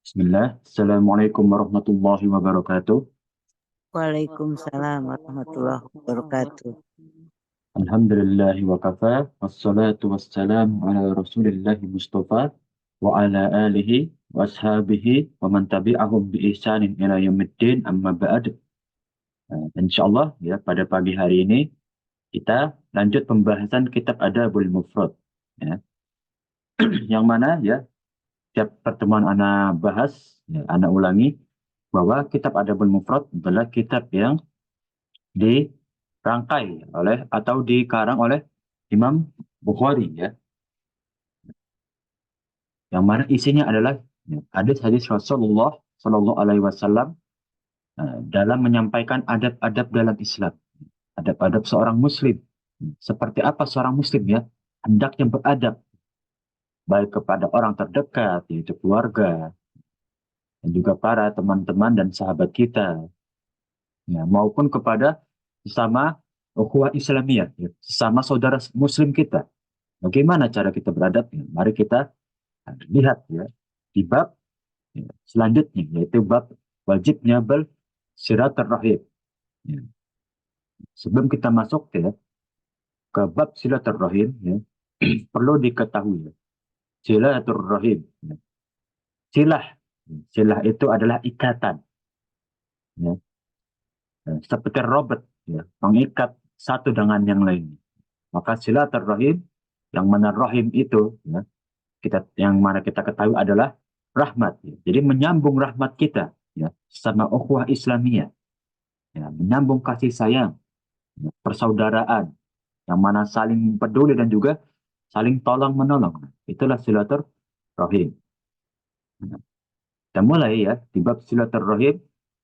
Bismillah. Assalamualaikum warahmatullahi wabarakatuh. Waalaikumsalam warahmatullahi wabarakatuh. Alhamdulillahi wa kafa. Wassalatu wassalamu ala rasulillahi mustafa. Wa ala alihi wa ashabihi wa man tabi'ahum bi ihsanin ila yaumiddin amma ba'd. Insyaallah ya pada pagi hari ini kita lanjut pembahasan kitab Adabul Mufrad. Ya. Yang mana ya tiap pertemuan ana bahas, ya, ana ulangi bahwa kitab Adabul Mufrad adalah kitab yang dirangkai oleh atau dikarang oleh Imam Bukhari ya, yang mana isinya adalah ya, hadis-hadis Rasulullah Shallallahu Alaihi Wasallam dalam menyampaikan adab-adab dalam Islam, adab-adab seorang Muslim. Seperti apa seorang Muslim ya hendaknya beradab baik kepada orang terdekat yaitu keluarga dan juga para teman-teman dan sahabat kita ya, maupun kepada sesama ukhuwah Islamiyah ya, sesama saudara Muslim kita. Bagaimana cara kita beradab? Ya, mari kita lihat ya di bab ya, selanjutnya yaitu bab wajibnya bersilaturahim. Ya. Sebelum kita masuk ya ke bab silaturahim ya, perlu diketahui ya, silaturahim. Ya. Silah, silah itu adalah ikatan. Ya. Seperti robot ya, mengikat satu dengan yang lain. Maka silaturahim yang mana rahim itu ya, yang mana kita ketahui adalah rahmat ya. Jadi menyambung rahmat kita ya sama ukhuwah Islamiyah ya, menyambung kasih sayang ya, persaudaraan yang mana saling peduli dan juga saling tolong menolong. Nah, itulah silaturahim. Nah, kita mulai ya di bab silaturahim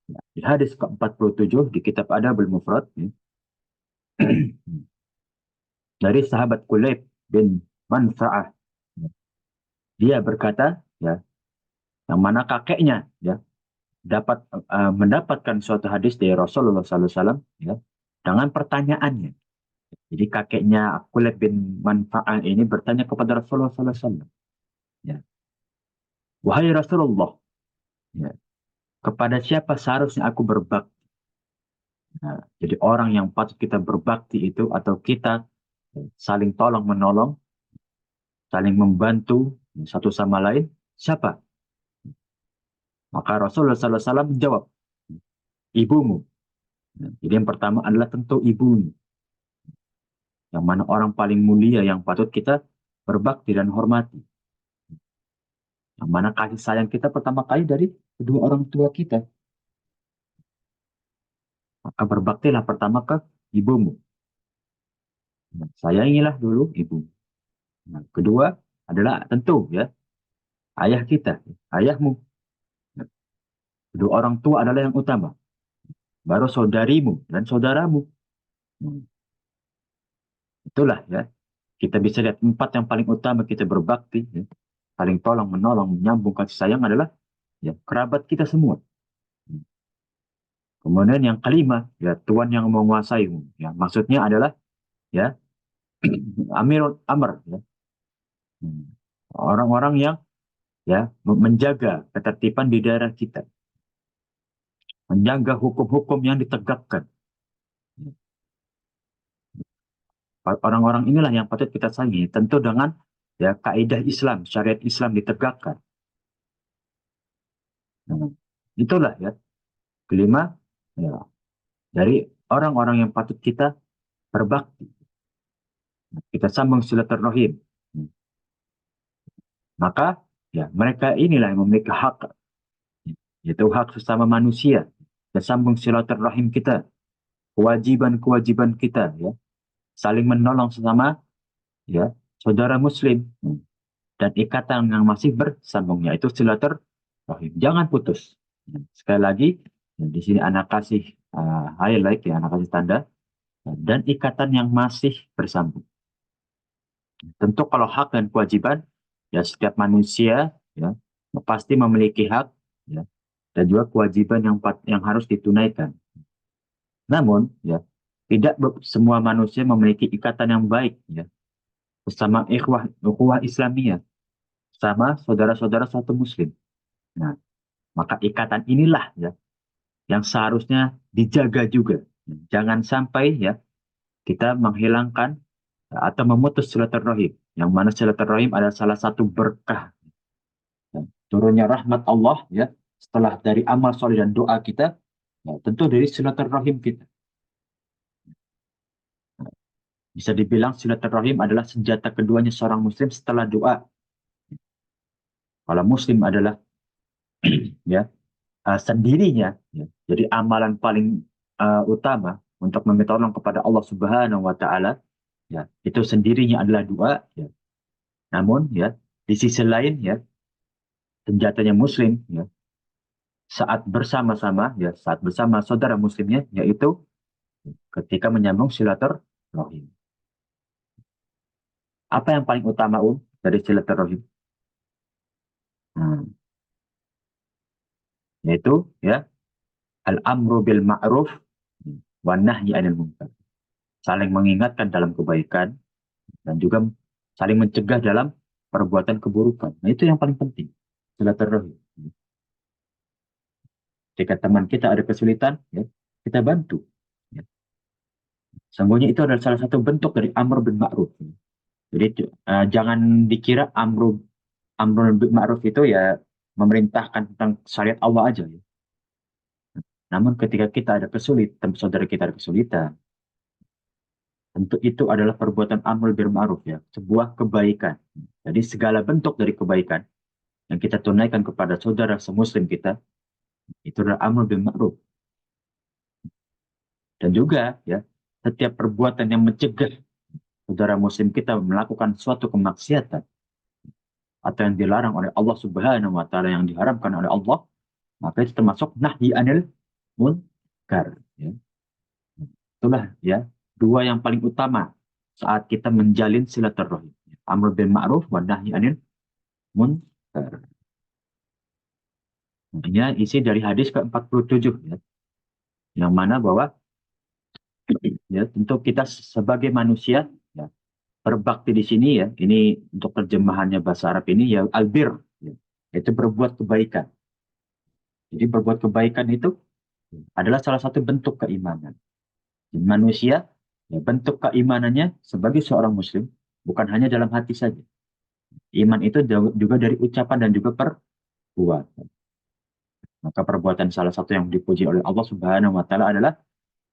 ya, di hadis ke-47 di kitab Adabul Mufrad ya. Dari sahabat Kulayb bin Manfa'ah ya. Dia berkata ya, yang mana kakeknya ya mendapatkan suatu hadis dari Rasulullah SAW ya, dengan pertanyaannya. Jadi kakeknya Kulayb bin Manfa'ah ini bertanya kepada Rasulullah SAW. Ya, wahai Rasulullah, ya, kepada siapa seharusnya aku berbakti? Nah, jadi orang yang patut kita berbakti itu atau kita saling tolong menolong, saling membantu satu sama lain, siapa? Maka Rasulullah SAW menjawab, ibumu. Nah, jadi yang pertama adalah tentu ibumu. Yang mana orang paling mulia yang patut kita berbakti dan hormati. Yang mana kasih sayang kita pertama kali dari kedua orang tua kita. Maka berbaktilah pertama ke ibumu. Nah, sayangilah dulu ibu. Nah, kedua adalah tentu ya ayah kita, ayahmu. Nah, kedua orang tua adalah yang utama. Baru saudarimu dan saudaramu. Hmm, itulah ya. Kita bisa lihat empat yang paling utama kita berbakti, ya, paling tolong menolong, menyambung kasih sayang adalah ya kerabat kita semua. Hmm. Kemudian yang kelima, ya Tuhan yang menguasaimu. Ya, maksudnya adalah ya Amirul Amr, ya. Hmm. Orang-orang yang ya menjaga ketertiban di daerah kita, menjaga hukum-hukum yang ditegakkan. Orang-orang inilah yang patut kita sayangi, tentu dengan ya kaidah Islam, syariat Islam ditegakkan. Nah, itulah ya kelima ya dari orang-orang yang patut kita berbakti. Kita sambung silaturahim. Maka ya mereka inilah yang memiliki hak, yaitu hak sesama manusia. Kita sambung silaturahim kita, kewajiban-kewajiban kita ya, saling menolong sesama ya saudara muslim. Dan ikatan yang masih bersambung yaitu silaturahim. Jangan putus. Sekali lagi di sini anak kasih highlight ya, anak kasih tanda dan ikatan yang masih bersambung. Tentu kalau hak dan kewajiban ya setiap manusia ya pasti memiliki hak ya dan juga kewajiban yang harus ditunaikan. Namun ya tidak semua manusia memiliki ikatan yang baik ya bersama ukhuwah Islamiyah sama saudara-saudara satu muslim. Nah, Maka ikatan inilah ya yang seharusnya dijaga juga. Jangan sampai ya kita menghilangkan atau memutus silaturahim. Yang mana silaturahim adalah salah satu berkah ya, turunnya rahmat Allah ya setelah dari amal soleh dan doa kita, ya, tentu dari silaturahim kita. Bisa dibilang silaturahim adalah senjata keduanya seorang muslim setelah doa. Kalau muslim adalah ya sendirinya, ya, jadi amalan paling utama untuk meminta tolong kepada Allah Subhanahu Wa Taala, ya itu sendirinya adalah doa. Ya. Namun ya di sisi lain ya senjatanya muslim ya saat bersama-sama ya saat bersama saudara muslimnya yaitu ketika menyambung silaturahim. Apa yang paling utama dari silaturahim? Hmm, yaitu ya al-amru bil ma'ruf wa nahyi 'anil munkar. Saling mengingatkan dalam kebaikan dan juga saling mencegah dalam perbuatan keburukan. Nah, itu yang paling penting. Silaturahim. Jika teman kita ada kesulitan, ya, kita bantu. Ya. Sesungguhnya itu adalah salah satu bentuk dari amr bin ma'ruf. Jadi jangan dikira amr bin ma'ruf itu ya memerintahkan tentang syariat Allah aja. Ya. Namun ketika kita ada kesulitan, saudara kita ada kesulitan, tentu itu adalah perbuatan amr bin ma'ruf ya, sebuah kebaikan. Jadi segala bentuk dari kebaikan yang kita tunaikan kepada saudara semuslim kita, itu adalah amr bin ma'ruf. Dan juga ya, setiap perbuatan yang mencegah saudara muslim kita melakukan suatu kemaksiatan atau yang dilarang oleh Allah Subhanahu wa taala, yang diharamkan oleh Allah, maka itu termasuk nahyi anil munkar ya. Itulah ya dua yang paling utama saat kita menjalin silaturahim. Amr bin ma'ruf wa nahyi anil munkar. Ini isi dari hadis ke-47 ya. Yang mana bahwa ya tentu kita sebagai manusia ya, berbakti di sini ya, ini untuk terjemahannya bahasa Arab ini ya albir, ya, yaitu berbuat kebaikan. Jadi berbuat kebaikan itu adalah salah satu bentuk keimanan. Dan manusia ya, bentuk keimanannya sebagai seorang muslim bukan hanya dalam hati saja. Iman itu juga dari ucapan dan juga perbuatan. Maka perbuatan salah satu yang dipuji oleh Allah Subhanahu wa taala adalah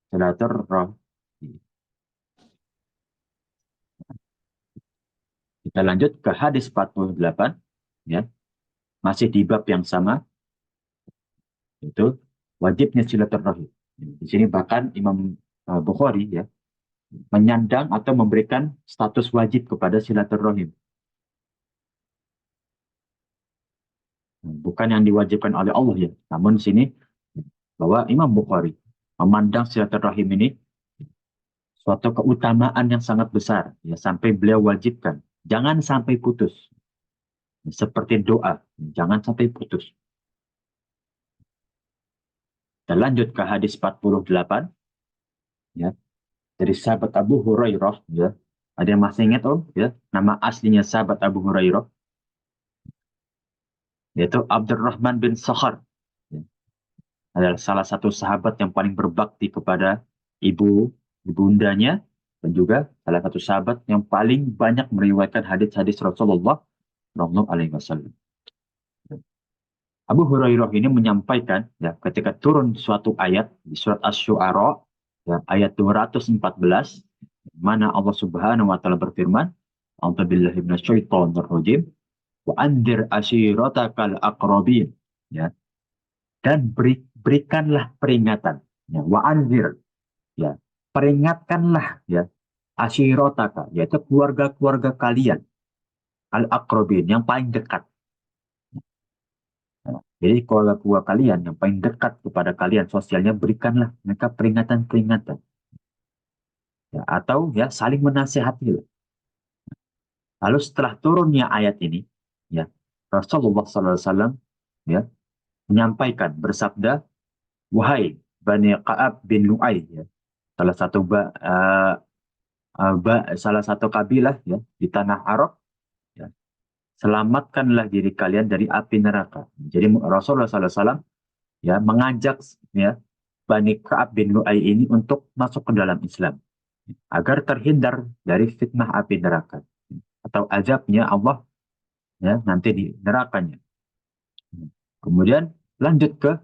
silaturahim. Kita lanjut ke hadis 48 ya. Masih di bab yang sama, itu wajibnya silaturahim. Di sini bahkan Imam Bukhari ya menyandang atau memberikan status wajib kepada silaturahim. Bukan yang diwajibkan oleh Allah ya. Namun di sini bahwa Imam Bukhari memandang silaturahim ini suatu keutamaan yang sangat besar ya sampai beliau wajibkan jangan sampai putus. Seperti doa, jangan sampai putus. Kita lanjut ke hadis 48 ya. Dari sahabat Abu Hurairah ya. Ada yang masih ingat ya nama aslinya sahabat Abu Hurairah, yaitu Abdurrahman bin Sakhar ya. Adalah salah satu sahabat yang paling berbakti kepada ibundanya dan juga salah satu sahabat yang paling banyak meriwayatkan hadis-hadis Rasulullah Shallallahu Alaihi Wasallam. Abu Hurairah ini menyampaikan ya ketika turun suatu ayat di surat Asy-Syu'ara ya, ayat 214 mana Allah Subhanahu wa taala berfirman, "A'udzubillahi minasyaitonir rajim wa anzir ashiratakal aqrabin." Ya. Dan berikanlah peringatan ya, wa anzir ya, peringatkanlah ya asyirataka yaitu keluarga-keluarga kalian al aqrabin yang paling dekat. Nah, jadi keluarga-keluarga kalian yang paling dekat kepada kalian sosialnya berikanlah mereka peringatan-peringatan ya, atau ya saling menasihati. Lalu setelah turunnya ayat ini ya Rasulullah SAW ya menyampaikan bersabda, wahai Bani Ka'ab bin Lu'ay ya, salah satu salah satu kabilah ya di tanah Arab ya, selamatkanlah diri kalian dari api neraka. Jadi Rasulullah SAW ya mengajak ya Bani Ka'ab bin Lu'ay ini untuk masuk ke dalam Islam agar terhindar dari fitnah api neraka atau azabnya Allah ya nanti di nerakanya. Kemudian lanjut ke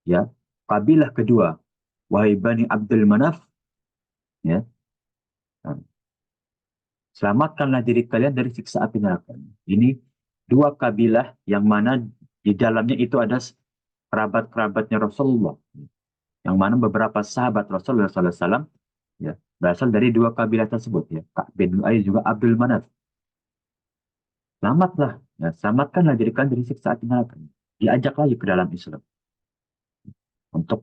ya kabilah kedua, wahai Bani Abdul Manaf, ya selamatkanlah diri kalian dari siksa api neraka. Ini dua kabilah yang mana di dalamnya itu ada kerabat-kerabatnya Rasulullah, yang mana beberapa sahabat Rasulullah SAW ya berasal dari dua kabilah tersebut ya, Ka'ab bin Lu'ay juga Abdul Manaf. Selamatlah, ya, selamatkanlah diri kalian dari siksa api neraka. Diajak lagi ke dalam Islam untuk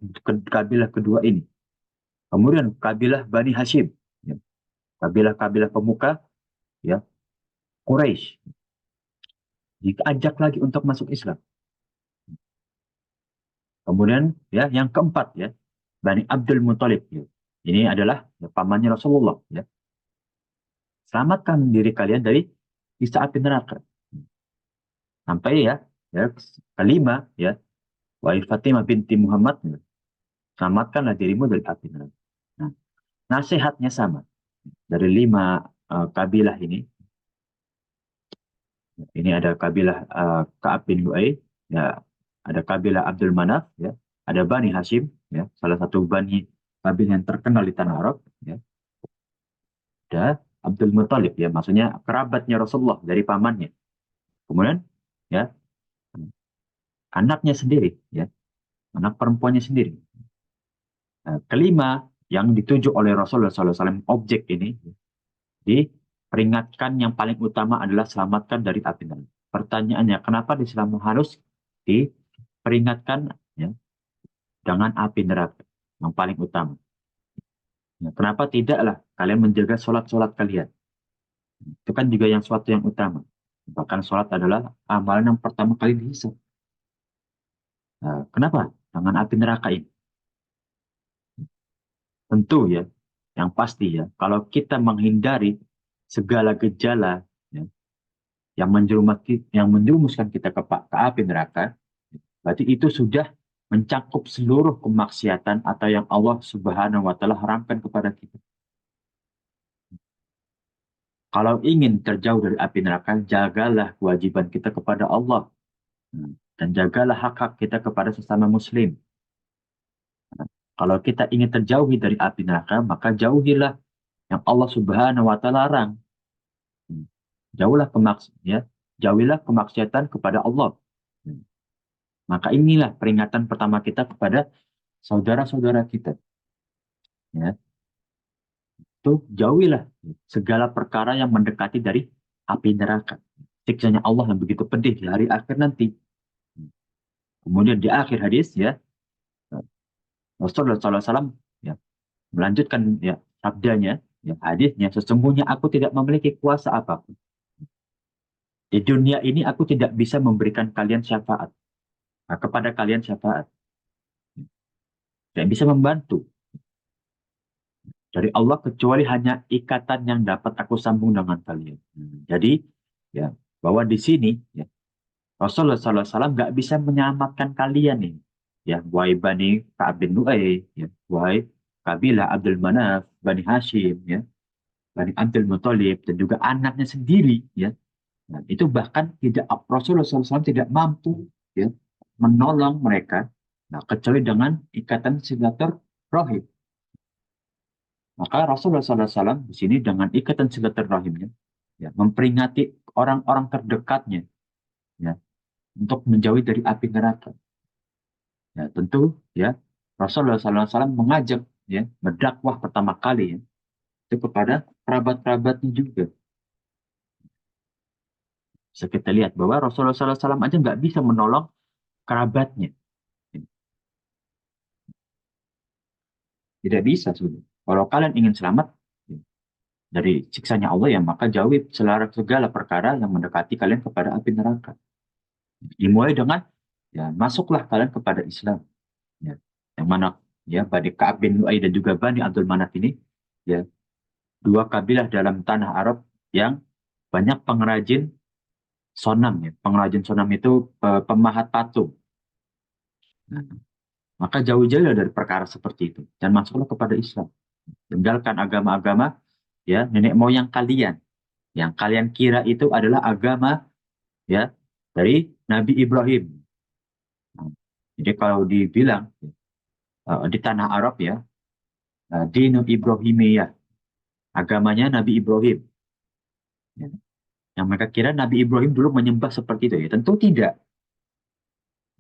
kabilah kedua ini. Kemudian kabilah Bani Hashim, ya, kabilah-kabilah pemuka ya Quraisy diajak lagi untuk masuk Islam. Kemudian ya yang keempat ya Bani Abdul Muthalib. Ya. Ini adalah ya, pamannya Rasulullah. Ya. Selamatkan diri kalian dari siksa api neraka. Sampai ya kelima ya wahai Fatimah binti Muhammad, ya, selamatkanlah dirimu dari api neraka. Nah, nasihatnya sama dari lima kabilah ini. Ini ada kabilah Ka'ab bin Lu'ay, ya, ada kabilah Abdul Manaf, ya, ada Bani Hashim, ya, salah satu Bani kabilah yang terkenal di tanah Arab, ya, ada Abdul Muthalib, ya, maksudnya kerabatnya Rasulullah dari pamannya. Kemudian, ya, anaknya sendiri, ya, anak perempuannya sendiri. Nah, kelima yang dituju oleh Rasulullah SAW, objek ini, diperingatkan yang paling utama adalah selamatkan dari api neraka. Pertanyaannya, kenapa harus diperingatkan ya, dengan api neraka yang paling utama? Ya, kenapa tidaklah kalian menjaga sholat-sholat kalian? Itu kan juga yang suatu yang utama. Bahkan sholat adalah amalan yang pertama kali dihisab. Nah, kenapa? Dengan api neraka ini. Tentu ya, yang pasti ya, kalau kita menghindari segala gejala ya, yang menjerumuskan kita ke api neraka, berarti itu sudah mencakup seluruh kemaksiatan atau yang Allah Subhanahu wa taala haramkan kepada kita. Kalau ingin terjauh dari api neraka, jagalah kewajiban kita kepada Allah. Dan jagalah hak-hak kita kepada sesama muslim. Kalau kita ingin terjauhi dari api neraka, maka jauhilah yang Allah Subhanahu wa taala larang. Jauhilah kemaksiatan kepada Allah. Maka inilah peringatan pertama kita kepada saudara-saudara kita. Ya. Itu jauhilah segala perkara yang mendekati dari api neraka. Siksanya Allah yang begitu pedih di hari akhir nanti. Kemudian di akhir hadis ya Rasulullah SAW ya, melanjutkan ya sabdanya, ya, hadisnya, sesungguhnya aku tidak memiliki kuasa apapun. Di dunia ini aku tidak bisa memberikan kalian syafaat. Nah, kepada kalian syafaat. Tidak bisa membantu dari Allah kecuali hanya ikatan yang dapat aku sambung dengan kalian. Jadi ya bahwa di sini ya, Rasulullah SAW nggak bisa menyelamatkan kalian nih. Ya, wahai Bani Ka'ab bin Lu'ay, ya, wahai kabilah Abdul Manaf, Bani Hashim, ya, Bani Abdul Muthalib, dan juga anaknya sendiri, ya. Nah, itu bahkan tidak Rasulullah SAW tidak mampu ya, menolong mereka, nah, kecuali dengan ikatan silaturahim. Maka Rasulullah SAW di sini dengan ikatan silaturahimnya, ya, memperingati orang-orang terdekatnya, ya, untuk menjauhi dari api neraka. Ya, tentu ya Rasulullah SAW mengajak ya berdakwah pertama kali ya, itu kepada kerabat-kerabatnya juga. Bisa kita lihat bahwa Rasulullah SAW aja nggak bisa menolong kerabatnya. Tidak bisa sudah. Kalau kalian ingin selamat ya, dari siksanya Allah ya maka jauhi segala perkara yang mendekati kalian kepada api neraka. Dimulai dengan ya masuklah kalian kepada Islam. Ya. Yang mana ya Bani Ka'ab bin Lu'ay dan juga Bani Abdul Manaf ini ya dua kabilah dalam tanah Arab yang banyak pengrajin sonam ya, pengrajin sonam itu pemahat patung. Nah, maka jauh-jauh dari perkara seperti itu dan masuklah kepada Islam. Tinggalkan agama-agama ya nenek moyang kalian yang kalian kira itu adalah agama ya dari Nabi Ibrahim. Nah, jadi kalau dibilang di tanah Arab ya, Dinu Ibrahimiyah, agamanya Nabi Ibrahim. Ya. Yang mereka kira Nabi Ibrahim dulu menyembah seperti itu ya, tentu tidak.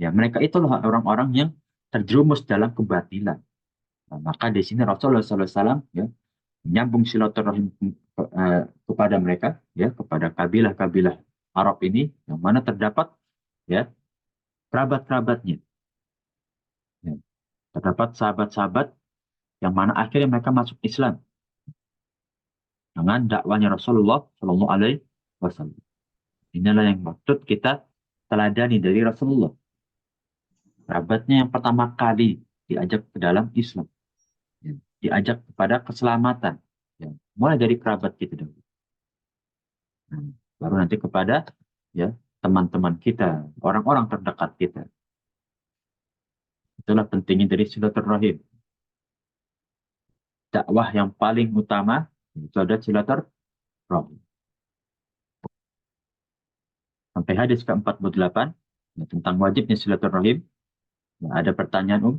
Ya, mereka itulah orang-orang yang terjerumus dalam kebatilan. Nah, maka di sini Rasulullah SAW ya menyambung silaturahim kepada mereka ya, kepada kabilah-kabilah Arab ini yang mana terdapat ya kerabat-kerabatnya. Ya. Terdapat sahabat-sahabat yang mana akhirnya mereka masuk Islam dengan dakwanya Rasulullah Shallallahu Alaihi Wasallam. Inilah yang maksud kita teladani dari Rasulullah. Kerabatnya yang pertama kali diajak ke dalam Islam, ya. Diajak kepada keselamatan, ya. Mulai dari kerabat kita dulu. Nah, baru nanti kepada ya teman-teman kita, orang-orang terdekat kita. Itulah pentingnya dari silaturahim. Dakwah yang paling utama itu ada silaturahim. Sampai hadis ke-48 ya, tentang wajibnya silaturahim. Ya, ada pertanyaan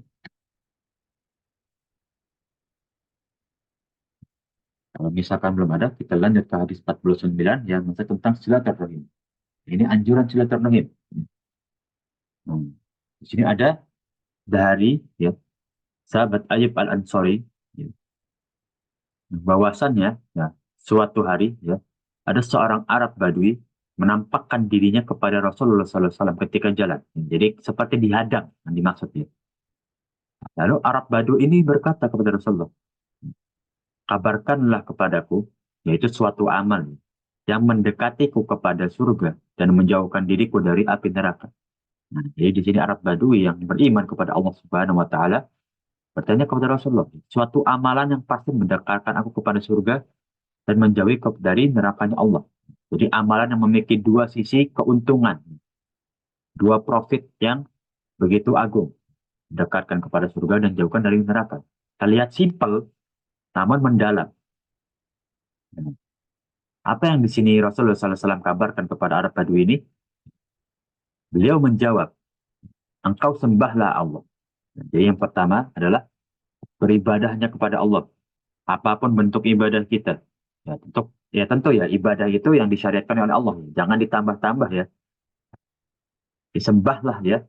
Kalau misalkan belum ada, kita lanjut ke hadis 49 yang masih tentang silaturahim. Ini anjuran silaturahim. Hmm. Di sini ada dari ya sahabat Ayyub Al-Ansari ya, bahwasannya ya suatu hari ya ada seorang Arab Badui menampakkan dirinya kepada Rasulullah SAW ketika jalan. Jadi seperti dihadang yang dimaksud ya. Lalu Arab Badui ini berkata kepada Rasulullah, kabarkanlah kepadaku, yaitu suatu amal yang mendekatiku kepada surga dan menjauhkan diriku dari api neraka. Nah, jadi di sini Arab Badui yang beriman kepada Allah Subhanahu wa taala bertanya kepada Rasulullah, suatu amalan yang pasti mendekatkan aku kepada surga dan menjauhi dari nerakanya Allah. Jadi amalan yang memiliki dua sisi keuntungan, dua profit yang begitu agung, mendekatkan kepada surga dan jauhkan dari neraka. Terlihat simpel, namun mendalam. Apa yang di sini Rasulullah SAW kabarkan kepada Arab Badui ini? Beliau menjawab, engkau sembahlah Allah. Jadi yang pertama adalah beribadahnya kepada Allah. Apapun bentuk ibadah kita. Ya tentu ya ibadah itu yang disyariatkan oleh Allah. Jangan ditambah-tambah ya. Disembahlah ya.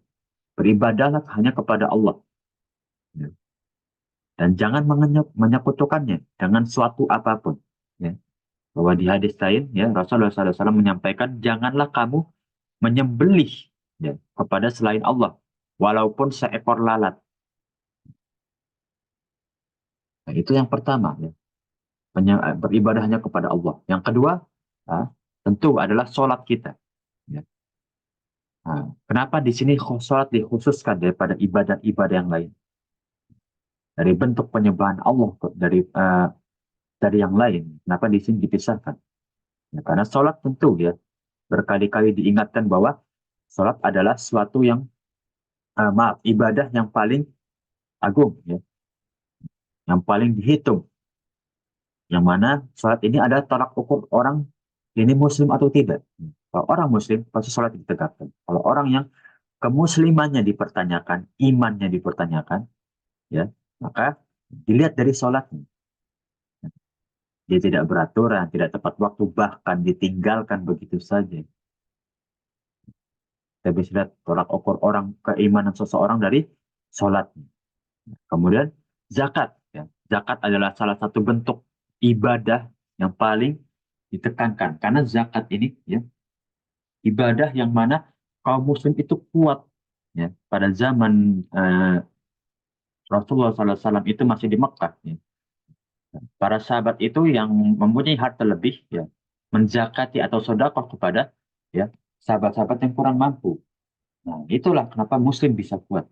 Beribadahlah hanya kepada Allah. Ya. Dan jangan menyekutukannya dengan suatu apapun. Ya. Bahwa di hadis lain ya Rasulullah SAW menyampaikan janganlah kamu menyembelih ya, kepada selain Allah. Walaupun seekor lalat. Nah, itu yang pertama ya. Beribadahnya kepada Allah. Yang kedua, tentu adalah sholat kita. Ya. Nah, kenapa di sini sholat dikhususkan daripada ibadah-ibadah yang lain? Dari bentuk penyembahan Allah dari yang lain, kenapa di sini dipisahkan? Ya, karena sholat tentu ya berkali-kali diingatkan bahwa sholat adalah suatu yang ibadah yang paling agung, ya, yang paling dihitung. Yang mana sholat ini ada tolak ukur orang ini muslim atau tidak. Kalau orang muslim pasti sholat ditegakkan. Kalau orang yang kemuslimannya dipertanyakan, imannya dipertanyakan, ya maka dilihat dari sholatnya. Dia tidak beraturan, tidak tepat waktu, bahkan ditinggalkan begitu saja. Kita bisa lihat tolak ukur orang keimanan seseorang dari sholatnya. Kemudian zakat. Ya. Zakat adalah salah satu bentuk ibadah yang paling ditekankan. Karena zakat ini ya ibadah yang mana kaum muslim itu kuat. Ya. Pada zaman Rasulullah SAW itu masih di Mekah. Ya. Para sahabat itu yang mempunyai harta lebih ya menzakati atau sedekah kepada ya sahabat-sahabat yang kurang mampu. Nah, itulah kenapa muslim bisa kuat.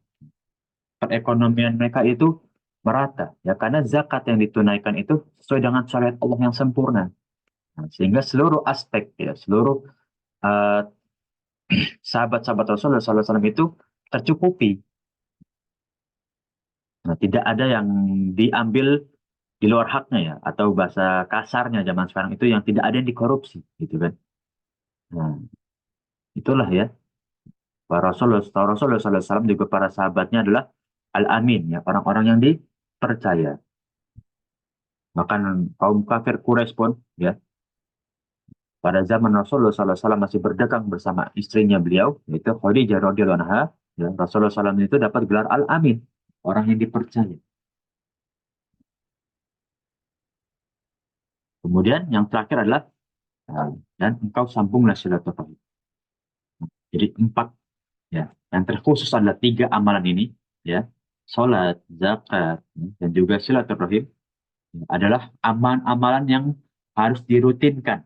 Perekonomian mereka itu merata ya karena zakat yang ditunaikan itu sesuai dengan syariat Allah yang sempurna. Nah, sehingga seluruh aspek ya seluruh uh, sahabat-sahabat Rasulullah SAW itu tercukupi. Nah, tidak ada yang diambil di luar haknya ya, atau bahasa kasarnya zaman sekarang itu yang tidak ada yang dikorupsi, gitu kan. Nah, itulah ya, para Rasulullah SAW juga para sahabatnya adalah Al-Amin ya, orang-orang yang dipercaya. Bahkan kaum kafir Quraisy pun ya, pada zaman Rasulullah SAW masih berdagang bersama istrinya beliau, yaitu Khadijah radhiyallahu anha, ya, Rasulullah SAW itu dapat gelar Al-Amin, orang yang dipercaya. Kemudian yang terakhir adalah dan engkau sambunglah silaturahim. Jadi empat ya, yang terkhusus adalah tiga amalan ini ya, salat, zakat, ya, dan juga silaturahim ya, adalah amalan yang harus dirutinkan.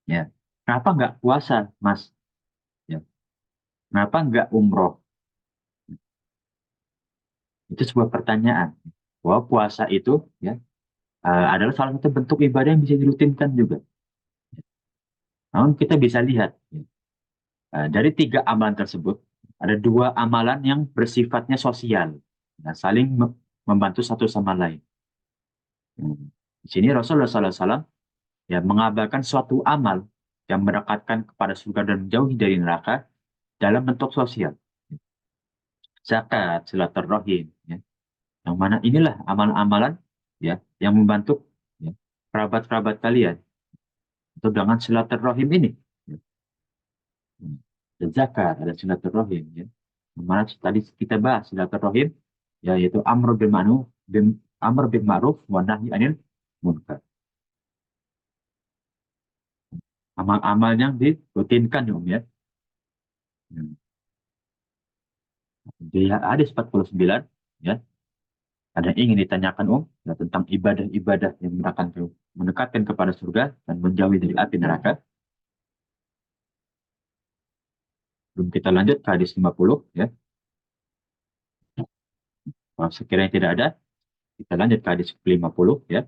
Ya, kenapa nggak puasa, Mas? Ya, kenapa nggak umroh? Itu sebuah pertanyaan. Bahwa puasa itu ya adalah salah satu bentuk ibadah yang bisa dirutinkan juga. Namun kita bisa lihat ya, dari tiga amalan tersebut ada dua amalan yang bersifatnya sosial, nah, saling membantu satu sama lain. Di sini Rasulullah SAW ya mengabarkan suatu amal yang mendekatkan kepada surga dan jauhi dari neraka dalam bentuk sosial. Zakat, silaturahim, ya. Yang mana inilah amalan-amalan ya yang membantu ya, kerabat-kerabat kalian untuk dengan silaturahim ini. Ya. Dan zakat ada silaturahim ya. Yang mana tadi kita bahas silaturahim ya, yaitu amr bil ma'ruf wa nahi anil munkar. Amal-amal yang dirutinkan ya, Om ya. Hmm. Di hadis 49 ya, ada yang ingin ditanyakan Om ya, tentang ibadah-ibadah yang mendekatkan kepada surga dan menjauhi dari api neraka. Belum kita lanjut ke hadis 50 ya. Kalau sekiranya tidak ada, kita lanjut ke hadis 50 ya.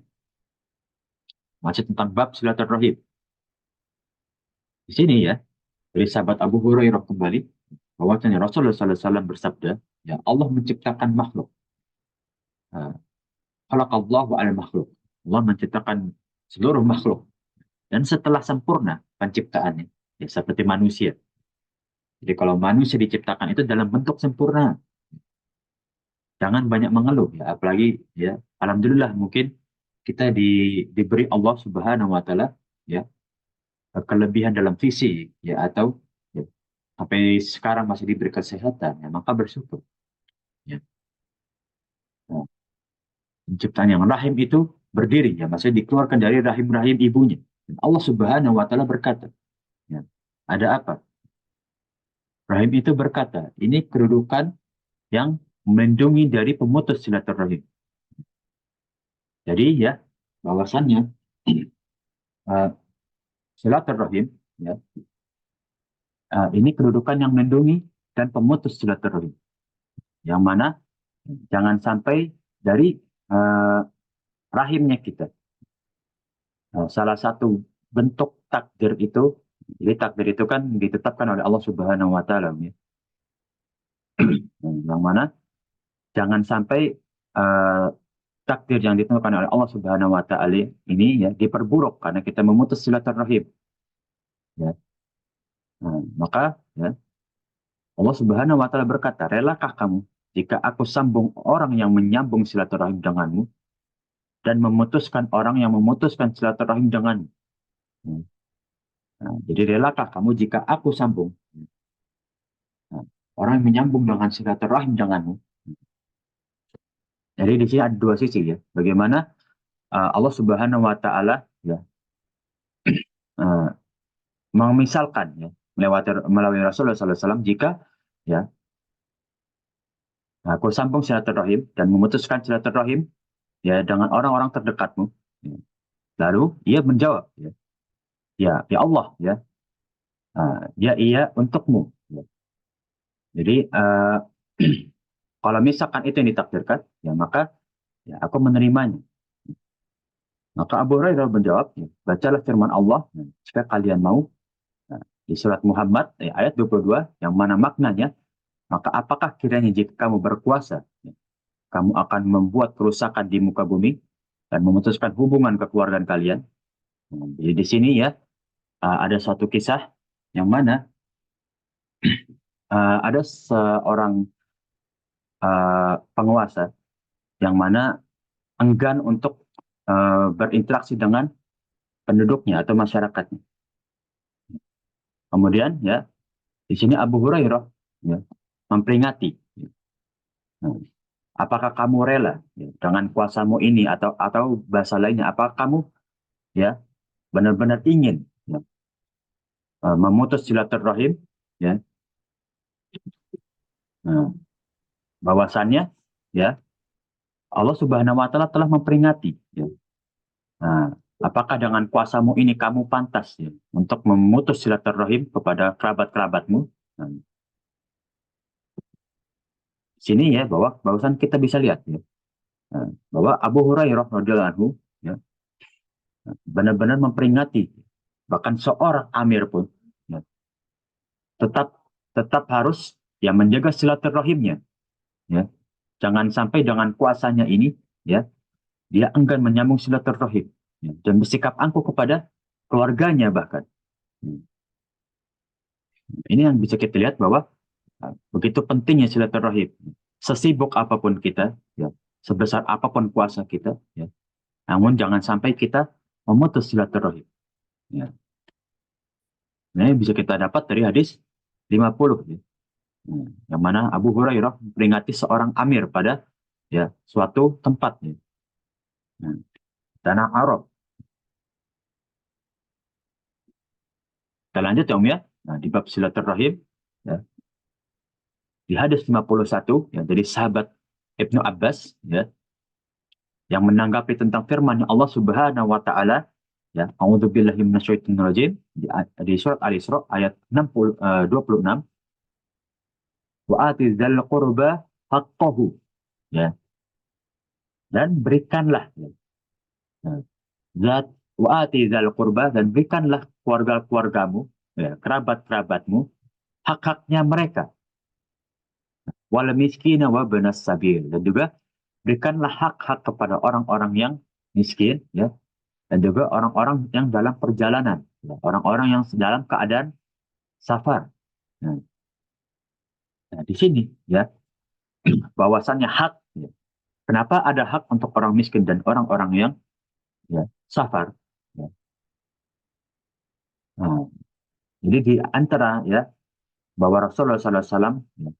Masih tentang bab silaturahim. Di sini ya, dari sahabat Abu Hurairah kembali, bahwasanya Rasulullah SAW bersabda, ya Allah menciptakan makhluk. Khalaqallahu al makhluk. Allah menciptakan seluruh makhluk. Dan setelah sempurna penciptaannya, ya seperti manusia. Jadi kalau manusia diciptakan itu dalam bentuk sempurna. Jangan banyak mengeluh ya, apalagi ya, alhamdulillah mungkin kita diberi Allah Subhanahu wa taala ya kelebihan dalam fisik ya, atau ya, sampai sekarang masih diberi kesehatan ya, maka bersyukur ya. Nah, penciptaan yang rahim itu berdiri ya, maksudnya dikeluarkan dari rahim-rahim ibunya. Dan Allah Subhanahu wa taala berkata, ya, ada apa? Rahim itu berkata, ini kedudukan yang melindungi dari pemutus silaturahim. Jadi ya, bahwasannya uh, silaturahim ya, ini kedudukan yang melindungi dan pemutus silaturahim. Yang mana jangan sampai dari uh, rahimnya kita. Salah satu bentuk takdir itu, jadi takdir itu kan ditetapkan oleh Allah Subhanahu wa taala ya. Yang mana jangan sampai uh, takdir yang ditentukan oleh Allah Subhanahu wa taala ini ya diperburuk karena kita memutus silaturahim. Ya. Nah, maka ya, Allah Subhanahu wa taala berkata, "Relakah kamu jika aku sambung orang yang menyambung silaturahim denganmu dan memutuskan orang yang memutuskan silaturahim denganmu?" Nah, jadi relakah kamu jika aku sambung nah, orang yang menyambung dengan silaturahim denganmu? Jadi di sini ada dua sisi ya. Bagaimana Allah Subhanahu wa taala ya uh, memisalkan ya melalui Rasulullah SAW jika ya aku sambung silaturahim dan memutuskan silaturahim ya dengan orang-orang terdekatmu. Ya. Lalu ia menjawab ya, ya Allah ya, ya iya untukmu. Ya. Jadi kalau misalkan itu yang ditakdirkan, ya maka ya aku menerimanya. Maka Abu Hurairah menjawab, ya, bacalah firman Allah, ya, jika kalian mau, ya, di surat Muhammad ayat 22 yang mana maknanya, maka apakah kiranya jika kamu berkuasa, kamu akan membuat kerusakan di muka bumi dan memutuskan hubungan kekeluargaan kalian. Jadi di sini ya ada suatu kisah yang mana ada seorang penguasa yang mana enggan untuk berinteraksi dengan penduduknya atau masyarakatnya. Kemudian ya di sini Abu Hurairah ya, memperingati. Nah, apakah kamu rela ya, dengan kuasamu ini atau bahasa lainnya, apakah kamu ya benar-benar ingin ya, memutus silaturahim ya. Nah, bahwasannya ya Allah Subhanahu wa taala telah memperingati ya. Nah, apakah dengan kuasamu ini kamu pantas ya untuk memutus silaturahim kepada kerabat-kerabatmu? Nah, sini ya bahwasan kita bisa lihat ya bahwa Abu Hurairah radhiyallahu anhu ya benar-benar memperingati, bahkan seorang amir pun ya, tetap tetap harus ya menjaga silaturahimnya ya. Jangan sampai dengan kuasanya ini ya dia enggan menyambung silaturahim ya, dan bersikap angkuh kepada keluarganya bahkan. Ya. Ini yang bisa kita lihat bahwa begitu pentingnya silaturahim. Sesibuk apapun kita, ya, sebesar apapun kuasa kita, ya, namun jangan sampai kita memutus silaturahim. Ya. Nah, ini bisa kita dapat dari hadis 50. Ya. Yang mana Abu Hurairah memperingati seorang amir pada ya suatu tempat. Ya. Nah, tanah Arab. Kita lanjut ya Om ya. Nah, di bab silaturahim, ya, di hadis 51, ya, dari sahabat Ibnu Abbas, ya, yang menanggapi tentang firman Allah Subhanahu wa taala ya a'udzubillahi minasyaitonirrajim di surat Al-Isra ayat 26 wa atidzal qurba haqqahu ya dan berikanlah ya, zat wa atidzal qurba dan berikanlah keluarga-keluargamu ya kerabat-kerabatmu hak-haknya mereka wal miskin wa banas sabil dan juga berikanlah hak-hak kepada orang-orang yang miskin ya dan juga orang-orang yang dalam perjalanan, ya, orang-orang yang dalam keadaan safar. Nah, nah, di sini ya bahwasannya hak. Ya. Kenapa ada hak untuk orang miskin dan orang-orang yang ya, safar? Ya. Nah, jadi di antara ya bahwa Rasulullah SAW ya,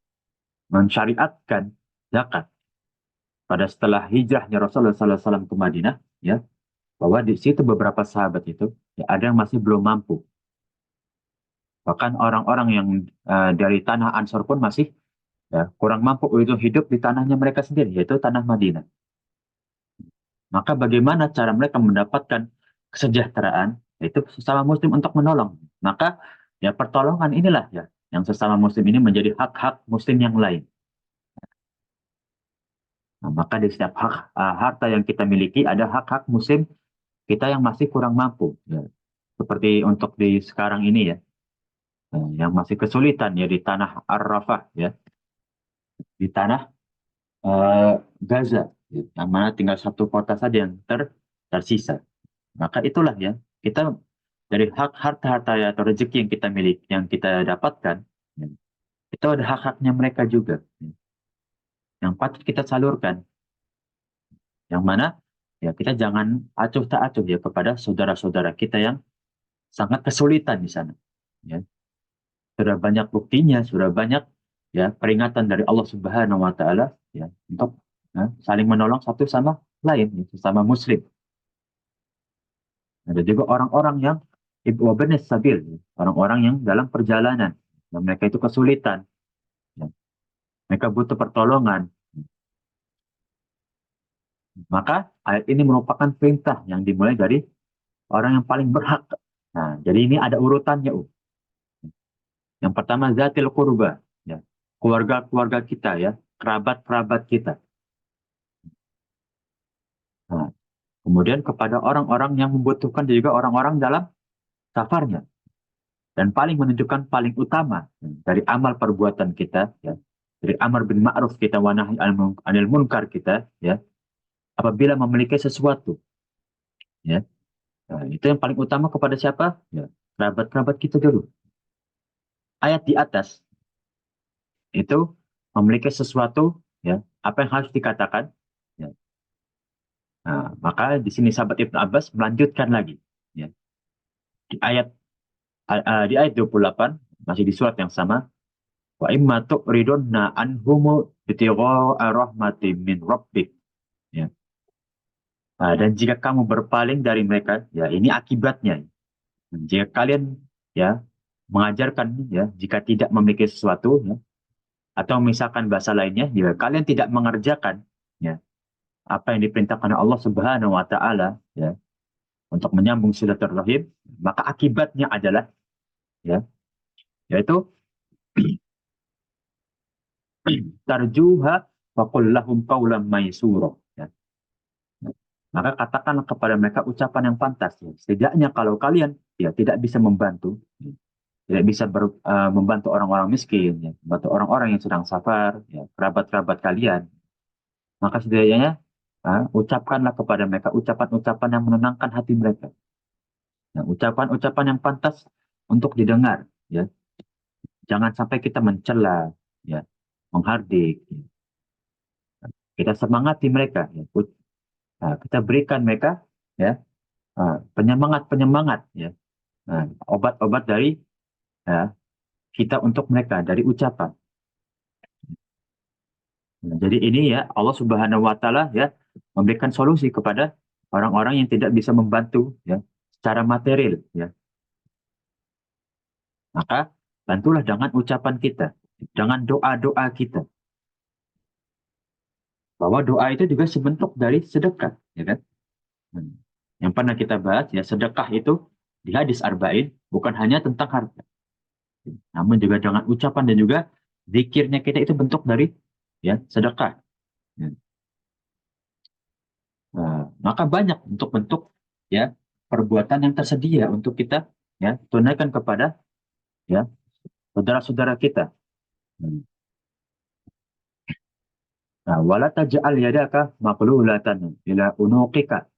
mensyariatkan zakat pada setelah hijrahnya Rasulullah SAW ke Madinah, ya bahwa di situ beberapa sahabat itu ya, ada yang masih belum mampu. Bahkan orang-orang yang dari tanah Ansor pun masih ya, kurang mampu untuk hidup di tanahnya mereka sendiri, yaitu tanah Madinah. Maka bagaimana cara mereka mendapatkan kesejahteraan? Yaitu sesama muslim untuk menolong. Maka ya pertolongan inilah ya yang sesama muslim ini menjadi hak-hak muslim yang lain. Nah, maka di setiap harta yang kita miliki ada hak-hak muslim kita yang masih kurang mampu. Ya. Seperti untuk di sekarang ini ya, yang masih kesulitan ya di tanah Ar-Rafah ya, di tanah Gaza, ya, yang mana tinggal satu kota saja yang tersisa. Maka itulah ya, kita dari hak harta-harta atau rezeki yang kita miliki, yang kita dapatkan, ya, itu ada hak-haknya mereka juga, ya, yang patut kita salurkan. Yang mana ya kita jangan acuh tak acuh ya kepada saudara-saudara kita yang sangat kesulitan di sana. Ya. Sudah banyak buktinya, sudah banyak ya peringatan dari Allah Subhanahu Wa Taala ya untuk ya, saling menolong satu sama lain, ya, sesama Muslim. Ada juga orang-orang yang ibu wabenes sabil, ya, orang-orang yang dalam perjalanan, dan mereka itu kesulitan, ya. Mereka butuh pertolongan. Maka ayat ini merupakan perintah yang dimulai dari orang yang paling berhak. Nah, jadi ini ada urutannya. Yang pertama zatil qurba, ya. Keluarga-keluarga kita ya, kerabat-kerabat kita. Nah, kemudian kepada orang-orang yang membutuhkan dan juga orang-orang dalam safarnya. dan paling menunjukkan paling utama dari amal perbuatan kita, ya, dari amar bin ma'ruf kita, wa nahi anil munkar kita, ya, apabila memiliki sesuatu, ya, nah, itu yang paling utama kepada siapa? Ya, kerabat-kerabat kita dulu. Ayat di atas itu memiliki sesuatu, ya, apa yang harus dikatakan, ya. Nah, maka di sini sahabat Ibnu Abbas melanjutkan lagi, ya, di ayat di ayat 28 masih di surat yang sama, wa imma tu'ridunna anhumu bitigha'a rahmatin min rabbik, ya. Nah, dan jika kamu berpaling dari mereka, ya ini akibatnya. Jika kalian, ya, mengajarkan, ya, jika tidak memiliki sesuatu, ya, atau misalkan bahasa lainnya, jika kalian tidak mengerjakan, ya, apa yang diperintahkan oleh Allah Subhanahu wa taala, ya, untuk menyambung silaturahim, maka akibatnya adalah, ya, yaitu tarjuha wa qul lahum qawlan maysura, ya. Maka katakanlah kepada mereka ucapan yang pantas, ya. Setidaknya kalau kalian, ya, tidak bisa membantu, ya, tidak bisa membantu orang-orang miskin, ya, membantu orang-orang yang sedang safar, ya, kerabat-kerabat kalian, maka setidaknya ucapkanlah kepada mereka ucapan-ucapan yang menenangkan hati mereka. Nah, ucapan-ucapan yang pantas untuk didengar, ya. Jangan sampai kita mencela, ya, menghardik, ya. Kita semangati mereka, ya. Nah, kita berikan mereka, ya, penyemangat-penyemangat, ya. Nah, obat-obat dari, ya, kita untuk mereka dari ucapan. Nah, jadi ini, ya, Allah Subhanahu wa taala, ya, memberikan solusi kepada orang-orang yang tidak bisa membantu, ya, secara material, ya. Maka bantulah dengan ucapan kita, dengan doa-doa kita. Bahwa doa itu juga sebentuk dari sedekah, ya kan? Hmm. Yang pernah kita bahas, ya, sedekah itu di hadis arba'in bukan hanya tentang harta, namun juga dengan ucapan dan juga zikirnya kita itu bentuk dari, ya, sedekah. Ya. Nah, maka banyak bentuk-bentuk, ya, perbuatan yang tersedia untuk kita, ya, tunaikan kepada, ya, saudara-saudara kita. Hmm. Nah, wala taj'al yadaka maghlulatan ila unuqika.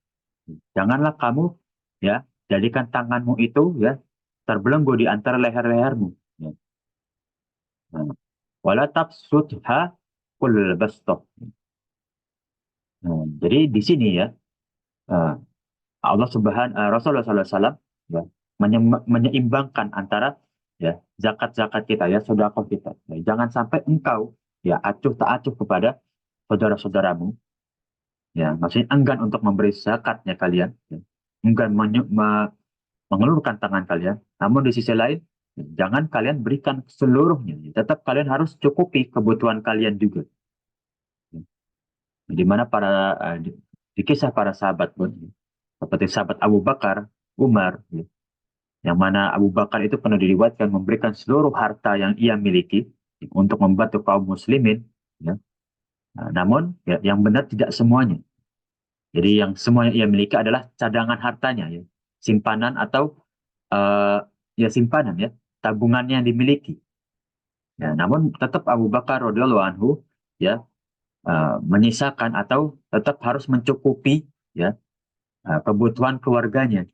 Janganlah kamu, ya, jadikan tanganmu itu, ya, terbelenggu di antara leher-lehermu. Ya. Nah, wala tabsutha kullal bastah. Nah, jadi di sini, ya, eh, Rasulullah SAW, ya, menyeimbangkan antara, ya, zakat-zakat kita, ya, sedekah kita. Ya, jangan sampai engkau, ya, acuh tak acuh kepada saudara-saudaramu, ya, maksudnya enggan untuk memberi zakatnya kalian, ya, enggan mengelurkan tangan kalian, namun di sisi lain, ya, jangan kalian berikan seluruhnya, ya. Tetap kalian harus cukupi kebutuhan kalian juga, ya. Di mana di kisah para sahabat pun, ya, seperti sahabat Abu Bakar, Umar, ya, yang mana Abu Bakar itu pernah diriwayatkan memberikan seluruh harta yang ia miliki untuk membantu kaum muslimin, ya. Nah, namun, ya, yang benar tidak semuanya. Jadi yang semuanya ia miliki adalah cadangan hartanya, ya, simpanan atau, eh, ya, simpanan, ya, tabungannya yang dimiliki. Ya, namun tetap Abu Bakar radhiyallahu anhu, ya, menyisakan atau tetap harus mencukupi, ya, kebutuhan keluarganya.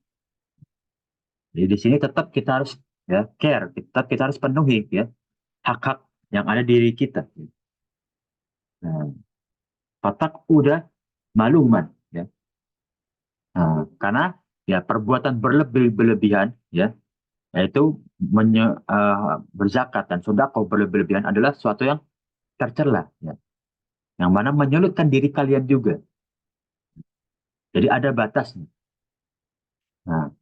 Jadi di sini tetap kita harus, ya, care, tetap kita harus penuhi, ya, hak-hak yang ada di diri kita. Nah, fatak udah maluman, ya. Nah, karena, ya, perbuatan berlebihan, ya, yaitu berzakat dan sedekah berlebihan adalah sesuatu yang tercela, ya, yang mana menyulitkan diri kalian juga. Jadi ada batasnya. Nah,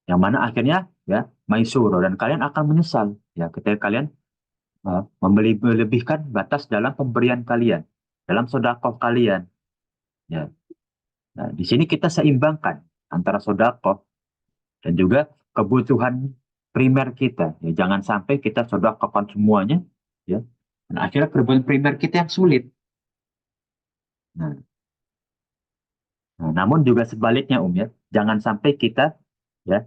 yang mana akhirnya, ya, maisuro, dan kalian akan menyesal, ya, ketika kalian melebihkan batas dalam pemberian kalian, dalam sedekah kalian, ya. Nah, di sini kita seimbangkan antara sedekah dan juga kebutuhan primer kita. Ya, jangan sampai kita sedekahkan semuanya, ya. Dan akhirnya kebutuhan primer kita yang sulit. Nah, namun juga sebaliknya, ya, jangan sampai kita, ya,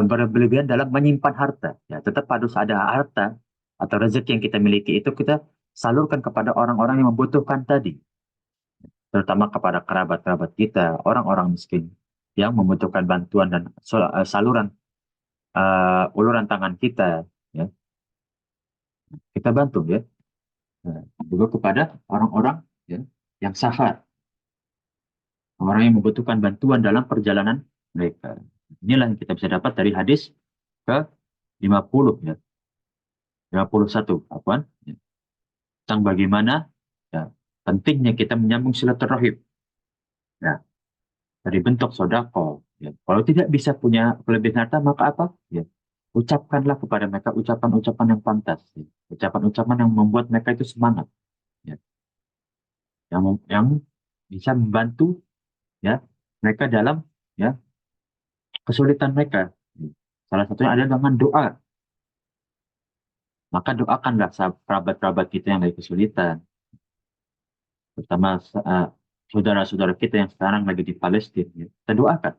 berlebihan dalam menyimpan harta. Ya, tetap harus ada harta atau rezeki yang kita miliki itu kita salurkan kepada orang-orang yang membutuhkan tadi, terutama kepada kerabat-kerabat kita, orang-orang miskin yang membutuhkan bantuan dan saluran uluran tangan kita, ya kita bantu ya. Nah, juga kepada orang-orang ya, yang safar, orang yang membutuhkan bantuan dalam perjalanan mereka. Inilah yang kita bisa dapat dari hadis ke 50 ya, 51 apaan? Ya. Tentang bagaimana ya, pentingnya kita menyambung silaturahim. Ya, dari bentuk sodako. Ya. Kalau tidak bisa punya kelebihan harta, maka apa? Ya, ucapkanlah kepada mereka ucapan-ucapan yang pantas. Ya. Ucapan-ucapan yang membuat mereka itu semangat. Ya. Yang bisa membantu ya mereka dalam ya kesulitan mereka. Ya. Salah satunya adalah dengan doa. Maka doakanlah kerabat-kerabat kita yang lagi kesulitan, terutama saudara-saudara kita yang sekarang lagi di Palestina. Ya. Kita doakan.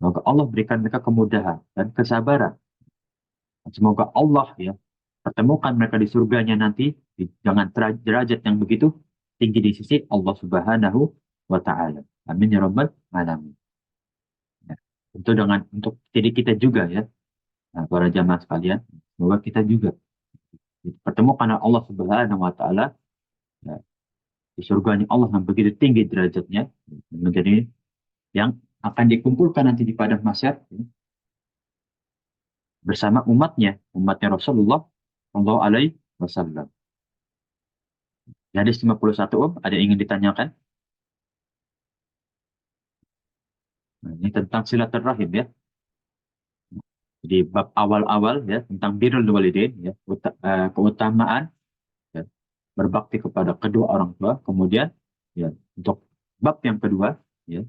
Semoga Allah berikan mereka kemudahan dan kesabaran. Semoga Allah ya pertemukan mereka di surganya nanti dengan derajat yang begitu tinggi di sisi Allah Subhanahu wa taala. Amin ya rabbal alamin. Ya. Tentu dengan untuk diri kita juga ya, nah, para jamaah sekalian, semoga kita juga dipertemukan oleh Allah Subhanahu wa taala ya, di surganya Allah yang begitu tinggi derajatnya, menjadi yang akan dikumpulkan nanti di padang mahsyar ya, bersama umatnya Rasulullah Shallallahu Alaihi Wasallam. Di hadis 51 Om, ada yang ingin ditanyakan? Nah, ini tentang silaturahim ya. Di bab awal-awal ya tentang birrul walidain ya, keutamaan ya, berbakti kepada kedua orang tua. Kemudian ya untuk bab yang kedua ya,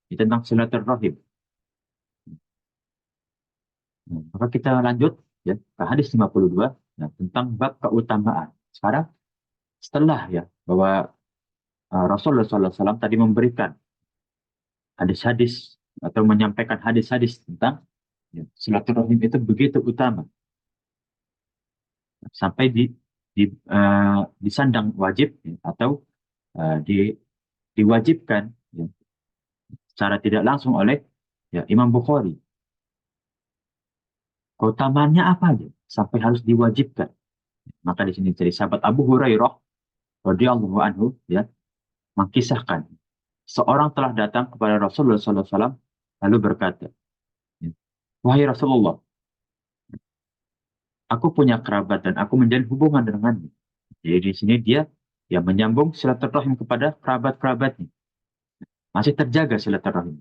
ini tentang silaturahim. Nah, maka kita lanjut ya ke hadis 52 ya, tentang bab keutamaan. Sekarang setelah ya bahwa Rasulullah SAW tadi memberikan hadis-hadis atau menyampaikan hadis-hadis tentang ya, silaturahim itu begitu utama sampai disandang wajib ya, atau diwajibkan ya, secara tidak langsung oleh ya, Imam Bukhari. Keutamaannya apa aja sampai harus diwajibkan? Maka di sini dari sahabat Abu Hurairah radhiyallahu anhu ya mengkisahkan seorang telah datang kepada Rasulullah SAW lalu berkata, ya, wahai Rasulullah, aku punya kerabat dan aku menjalin hubungan dengannya. Jadi di sini dia ya menyambung silaturahim kepada kerabat-kerabatnya. Masih terjaga silaturahim.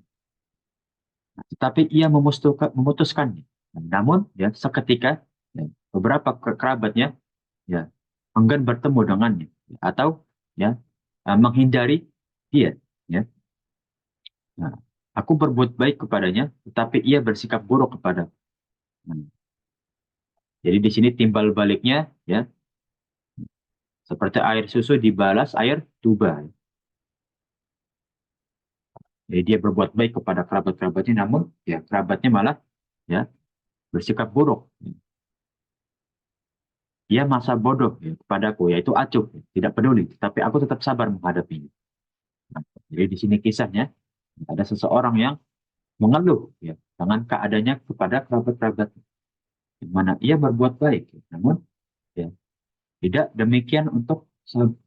Tetapi ia memutuskannya. Namun ya seketika ya, beberapa kerabatnya ya enggan bertemu dengannya ya, atau ya menghindari dia ya. Nah, aku berbuat baik kepadanya tetapi ia bersikap buruk kepada. Nah, jadi di sini timbal baliknya ya seperti air susu dibalas air tuba. Jadi dia berbuat baik kepada kerabat-kerabatnya namun ya kerabatnya malah ya bersikap buruk. Dia masa bodoh ya, kepadaku, yaitu acuh, ya, tidak peduli, tapi aku tetap sabar menghadapinya. Nah, jadi di sini kisahnya ada seseorang yang mengeluh ya dengan keadaannya kepada kerabat-kerabat, di mana ia berbuat baik, ya, namun ya tidak demikian untuk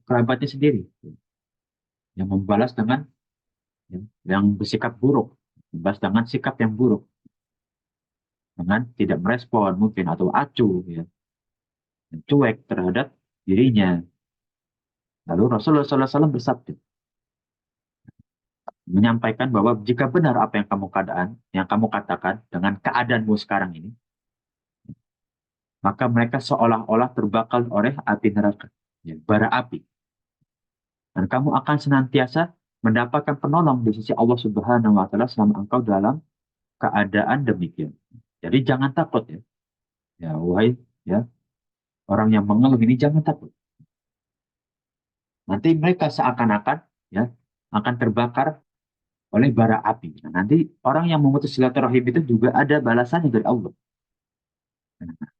kerabatnya sendiri, ya, yang membalas dengan ya, yang bersikap buruk, membalas dengan sikap yang buruk, dengan tidak merespon mungkin atau acuh, ya, dan cuek terhadap dirinya. Lalu Rasulullah SAW bersabda, menyampaikan bahwa jika benar apa yang kamu katakan dengan keadaanmu sekarang ini, maka mereka seolah-olah terbakar oleh api neraka, ya, bara api. Dan kamu akan senantiasa mendapatkan penolong di sisi Allah Subhanahu wa taala selama engkau dalam keadaan demikian. Jadi jangan takut ya. Ya, wahai ya, orang yang mengeluh ini jangan takut. Nanti mereka seakan-akan ya akan terbakar oleh bara api. Nah, nanti orang yang memutus silaturahim itu juga ada balasannya dari Allah. Nah,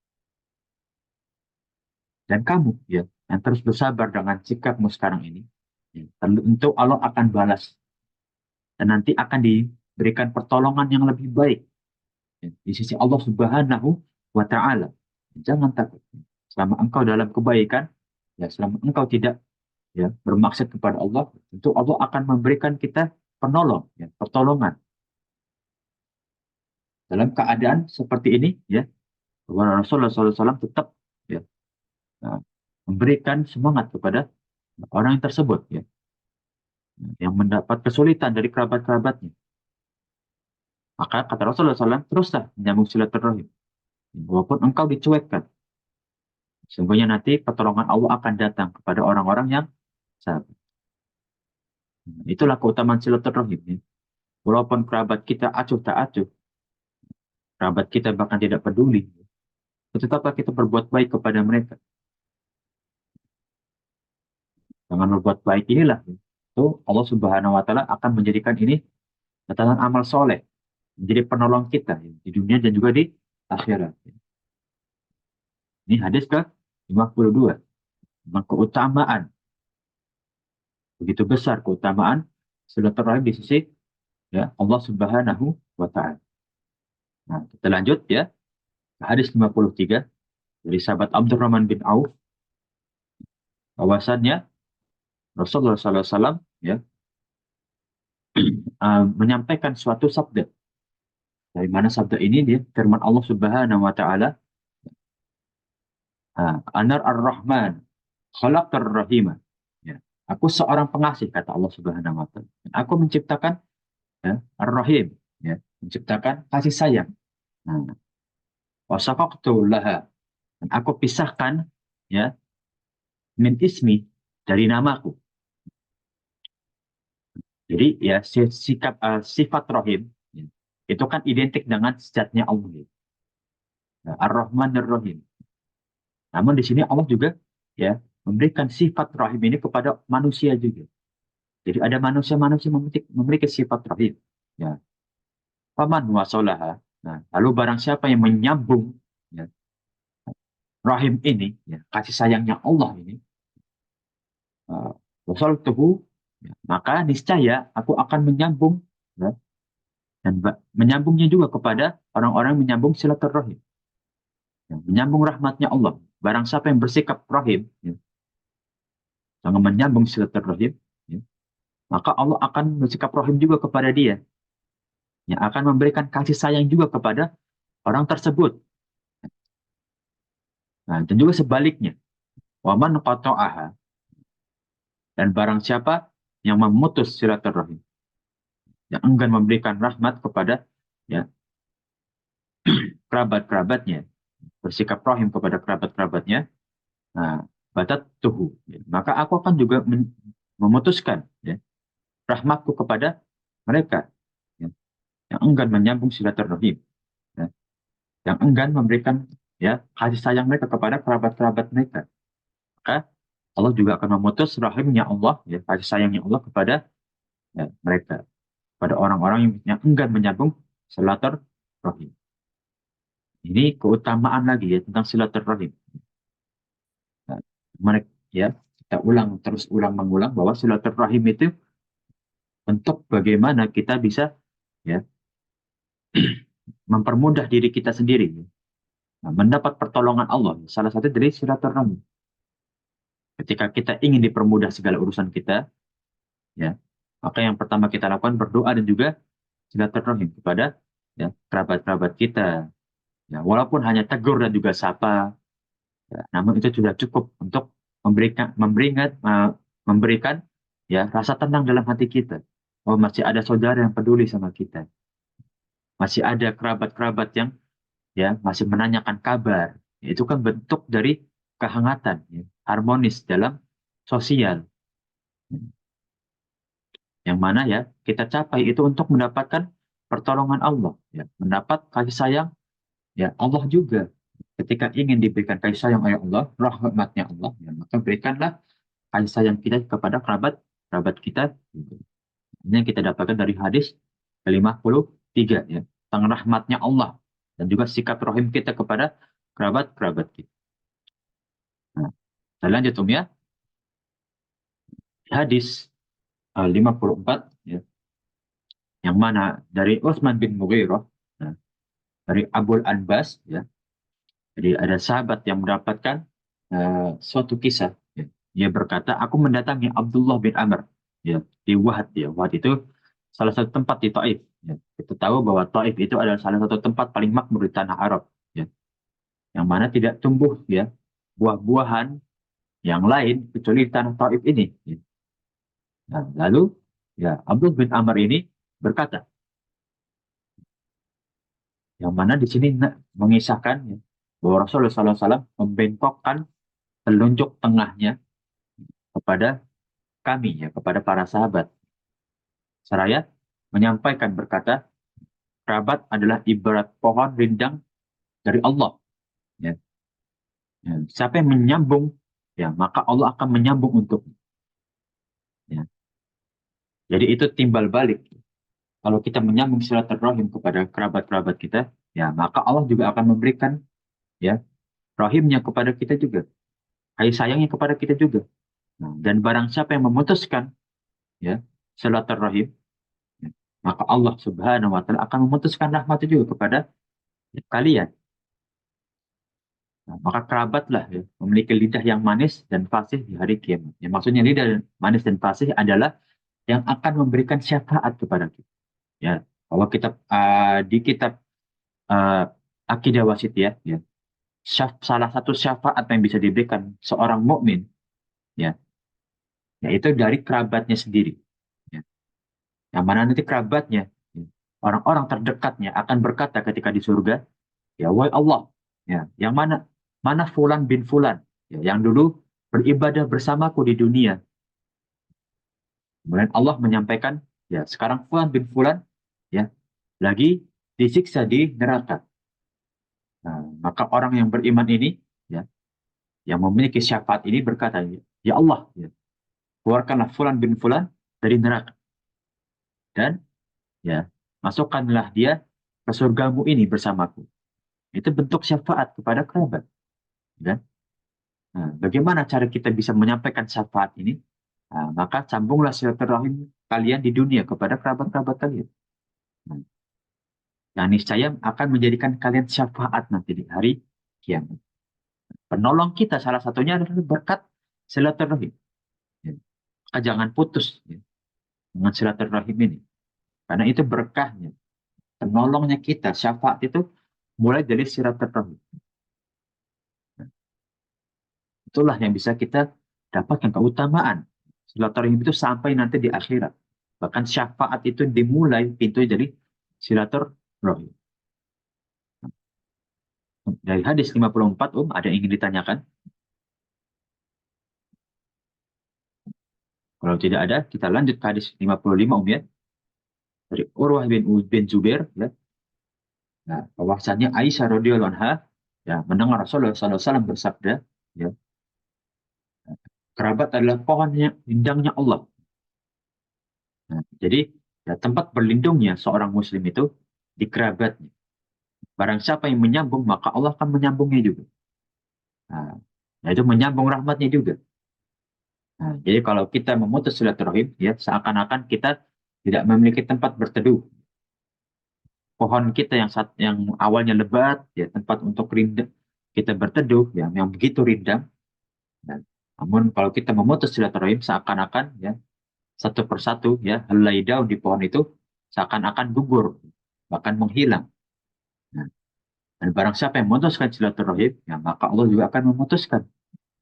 dan kamu ya yang terus bersabar dengan sikapmu sekarang ini, ya, tentu Allah akan balas dan nanti akan diberikan pertolongan yang lebih baik ya, di sisi Allah Subhanahu wa Ta'ala. Jangan takut. Selama engkau dalam kebaikan, ya selama engkau tidak ya bermaksud kepada Allah, tentu Allah akan memberikan kita penolong, ya, pertolongan dalam keadaan seperti ini, ya. Bahwa Rasulullah SAW tetap ya, nah, memberikan semangat kepada orang yang tersebut, ya, yang mendapat kesulitan dari kerabat-kerabatnya. Maka kata Rasulullah SAW, teruslah menyambung silaturahim, walaupun engkau dicuekkan. Sungguhnya nanti pertolongan Allah akan datang kepada orang-orang yang sabar. Itulah keutamaan silaturahim. Ya. Walaupun kerabat kita acuh tak acuh, kerabat kita bahkan tidak peduli, tetaplah kita berbuat baik kepada mereka. Dengan berbuat baik inilah, itu Allah Subhanahu Wa Taala akan menjadikan ini catatan amal soleh, menjadi penolong kita ya, di dunia dan juga di akhirat. Ini hadis ke 52. Memang keutamaan, begitu besar keutamaan silaturahim di sisi ya Allah Subhanahu wa Ta'ala. Nah, kita lanjut ya. Hadis 53 dari sahabat Abdurrahman bin Auf, bahwasannya Rasulullah SAW ya menyampaikan suatu sabda. Dari mana sabda ini dia firman Allah Subhanahu wa Ta'ala, Anar ar-Rahman khalaqar rahimah. Ya. Aku seorang pengasih kata Allah Subhanahu wa Ta'ala. Aku menciptakan ya, ar-Rahim, ya, menciptakan kasih sayang. Nah, wasaqaqtu laha. Dan aku pisahkan ya min ismi dari namaku. Jadi ya sikap sifat rahim ya, itu kan identik dengan zatnya Allah. Ya. Nah, Ar-Rahman Ar-Rahim. Namun di sini Allah juga ya memberikan sifat rahim ini kepada manusia juga. Jadi ada manusia-manusia memiliki sifat rahim. Ya. Faman wasolaha. Nah, lalu barang siapa yang menyambung ya, rahim ini, ya, kasih sayangnya Allah ini, wasol tuhu, ya, maka niscaya aku akan menyambung ya, dan menyambungnya juga kepada orang-orang yang menyambung silaturahim, ya, menyambung rahmatnya Allah. Barang siapa yang bersikap rahim, ya, jangan menyambung silaturahim, ya, maka Allah akan bersikap rahim juga kepada dia, yang akan memberikan kasih sayang juga kepada orang tersebut. Nah, dan juga sebaliknya, waman qata'aha, dan barang siapa yang memutus silaturahim, yang enggan memberikan rahmat kepada ya kerabat-kerabatnya, bersikap rahim kepada kerabat-kerabatnya, nah, batat tuhu, ya, maka aku akan juga memutuskan ya, rahmatku kepada mereka ya, yang enggan menyambung silaturahim, ya, yang enggan memberikan ya kasih sayang mereka kepada kerabat-kerabat mereka. Maka Allah juga akan memutus rahimnya Allah, ya, kasih sayangnya Allah kepada ya, mereka, pada orang-orang yang enggan menyambung silaturahim. Ini keutamaan lagi ya tentang silaturahim. Nah, mereka ya kita ulang terus ulang mengulang bahwa silaturahim itu untuk bagaimana kita bisa ya mempermudah diri kita sendiri ya. Nah, mendapat pertolongan Allah. Salah satu dari silaturahim. Ketika kita ingin dipermudah segala urusan kita, ya maka yang pertama kita lakukan berdoa dan juga silaturahim kepada ya kerabat-kerabat kita. Ya, walaupun hanya tegur dan juga sapa, ya, namun itu sudah cukup untuk memberikan ya rasa tenang dalam hati kita. Oh, masih ada saudara yang peduli sama kita. Masih ada kerabat-kerabat yang ya masih menanyakan kabar. Ya, itu kan bentuk dari kehangatan, ya, harmonis dalam sosial. Yang mana ya kita capai itu untuk mendapatkan pertolongan Allah, ya, mendapat kasih sayang ya Allah juga. Ketika ingin diberikan kasih sayang oleh Allah, rahmatnya Allah, ya, maka berikanlah kasih sayang kita kepada kerabat kerabat kita. Ini yang kita dapatkan dari hadis ke-53 ya. Tentang rahmatnya Allah dan juga sikap rahim kita kepada kerabat-kerabat kita. Nah, kita lanjut ya. Hadis 54 ya, yang mana dari Utsman bin Mughirah, nah, dari Abul Anbas ya. Jadi ada sahabat yang mendapatkan suatu kisah ya. Dia berkata, aku mendatangi Abdullah bin Amr ya di Wahad ya. Wahad itu salah satu tempat di Taif ya. Kita tahu bahwa Taif itu adalah salah satu tempat paling makmur di tanah Arab ya. Yang mana tidak tumbuh ya buah-buahan yang lain kecuali di tanah Taif ini ya. Nah, lalu ya Abdul bin Amr ini berkata, yang mana di sini mengisahkan ya, bahwa Rasulullah SAW membengkokkan telunjuk tengahnya kepada kami ya, kepada para sahabat. Seraya menyampaikan berkata, kerabat adalah ibarat pohon rindang dari Allah. Ya. Ya. Siapa yang menyambung, ya maka Allah akan menyambung untuknya. Ya. Jadi itu timbal balik. Kalau kita menyambung silaturahim kepada kerabat-kerabat kita, ya maka Allah juga akan memberikan ya rahimnya kepada kita juga, kasih sayangnya kepada kita juga. Nah, dan barang siapa yang memutuskan ya silaturahim, ya, maka Allah Subhanahu wa taala akan memutuskan rahmat juga kepada kalian. Nah, maka kerabatlah ya, memiliki lidah yang manis dan fasih di hari kiamat. Ya, maksudnya lidah manis dan fasih adalah yang akan memberikan syafaat kepada kita. Ya, kalau kita di kitab uh, Akidah Wasithiyah, ya, salah satu syafaat yang bisa diberikan seorang mukmin, ya, yaitu dari kerabatnya sendiri. Ya. Yang mana nanti kerabatnya, ya, orang-orang terdekatnya akan berkata ketika di surga, ya, wahai Allah, ya, yang mana mana Fulan bin Fulan, ya, yang dulu beribadah bersamaku di dunia. Kemudian Allah menyampaikan, ya, sekarang Fulan bin Fulan, ya, lagi disiksa di neraka. Nah, maka orang yang beriman ini, ya, yang memiliki syafaat ini berkata, ya Allah, ya, keluarkanlah Fulan bin Fulan dari neraka dan ya masukkanlah dia ke surgamu ini bersamaku. Itu bentuk syafaat kepada kerabat. Ya. Nah, bagaimana cara kita bisa menyampaikan syafaat ini? Nah, maka sambunglah silaturahim kalian di dunia kepada kerabat-kerabat kalian. Nah, yang niscaya akan menjadikan kalian syafaat nanti di hari kiamat. Penolong kita salah satunya adalah berkat silaturahim. Ya. Maka jangan putus ya, dengan silaturahim ini. Karena itu berkahnya. Penolongnya kita, syafaat itu mulai dari silaturahim. Itulah yang bisa kita dapatkan keutamaan. Silaturahim itu sampai nanti di akhirat. Bahkan syafaat itu dimulai pintu dari silaturahim. Dari hadis 54, ada yang ingin ditanyakan? Kalau tidak ada, kita lanjut ke hadis 55, ya. Dari Urwah bin Zubair, ya. Nah, bahwasannya Aisyah radhiyallahu anha, ya, mendengar Rasulullah SAW bersabda, ya, kerabat adalah pohonnya, rindangnya Allah. Nah, jadi, ya, tempat berlindungnya seorang muslim itu di kerabatnya. Barang siapa yang menyambung, maka Allah akan menyambungnya juga. Nah, itu menyambung rahmatnya juga. Nah, jadi kalau kita memutus silaturahim, ya seakan-akan kita tidak memiliki tempat berteduh. Pohon kita yang awalnya lebat, ya tempat untuk rindang kita berteduh, ya yang begitu rindang. Nah, namun kalau kita memutus silaturahim, seakan-akan ya satu persatu ya helai daun di pohon itu seakan-akan gugur, bahkan menghilang. Nah, dan barang siapa yang memutuskan silaturahim, ya maka Allah juga akan memutuskan,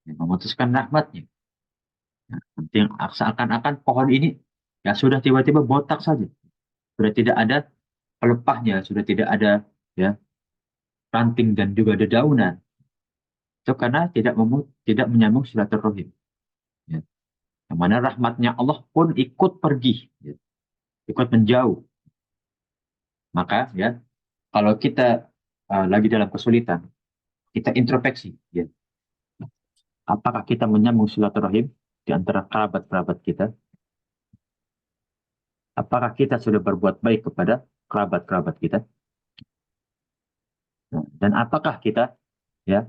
ya, memutuskan rahmatnya. Nah, nanti yang seakan-akan pohon ini ya sudah tiba-tiba botak saja, sudah tidak ada pelepahnya, sudah tidak ada ya ranting dan juga dedaunan. Itu karena tidak menyambung silaturahim. Ya. Yang mana rahmatnya Allah pun ikut pergi, ya. Ikut menjauh. Maka ya kalau kita lagi dalam kesulitan, kita introspeksi. Ya. Apakah kita menyambung silaturahim di antara kerabat-kerabat kita? Apakah kita sudah berbuat baik kepada kerabat-kerabat kita? Nah, dan apakah kita ya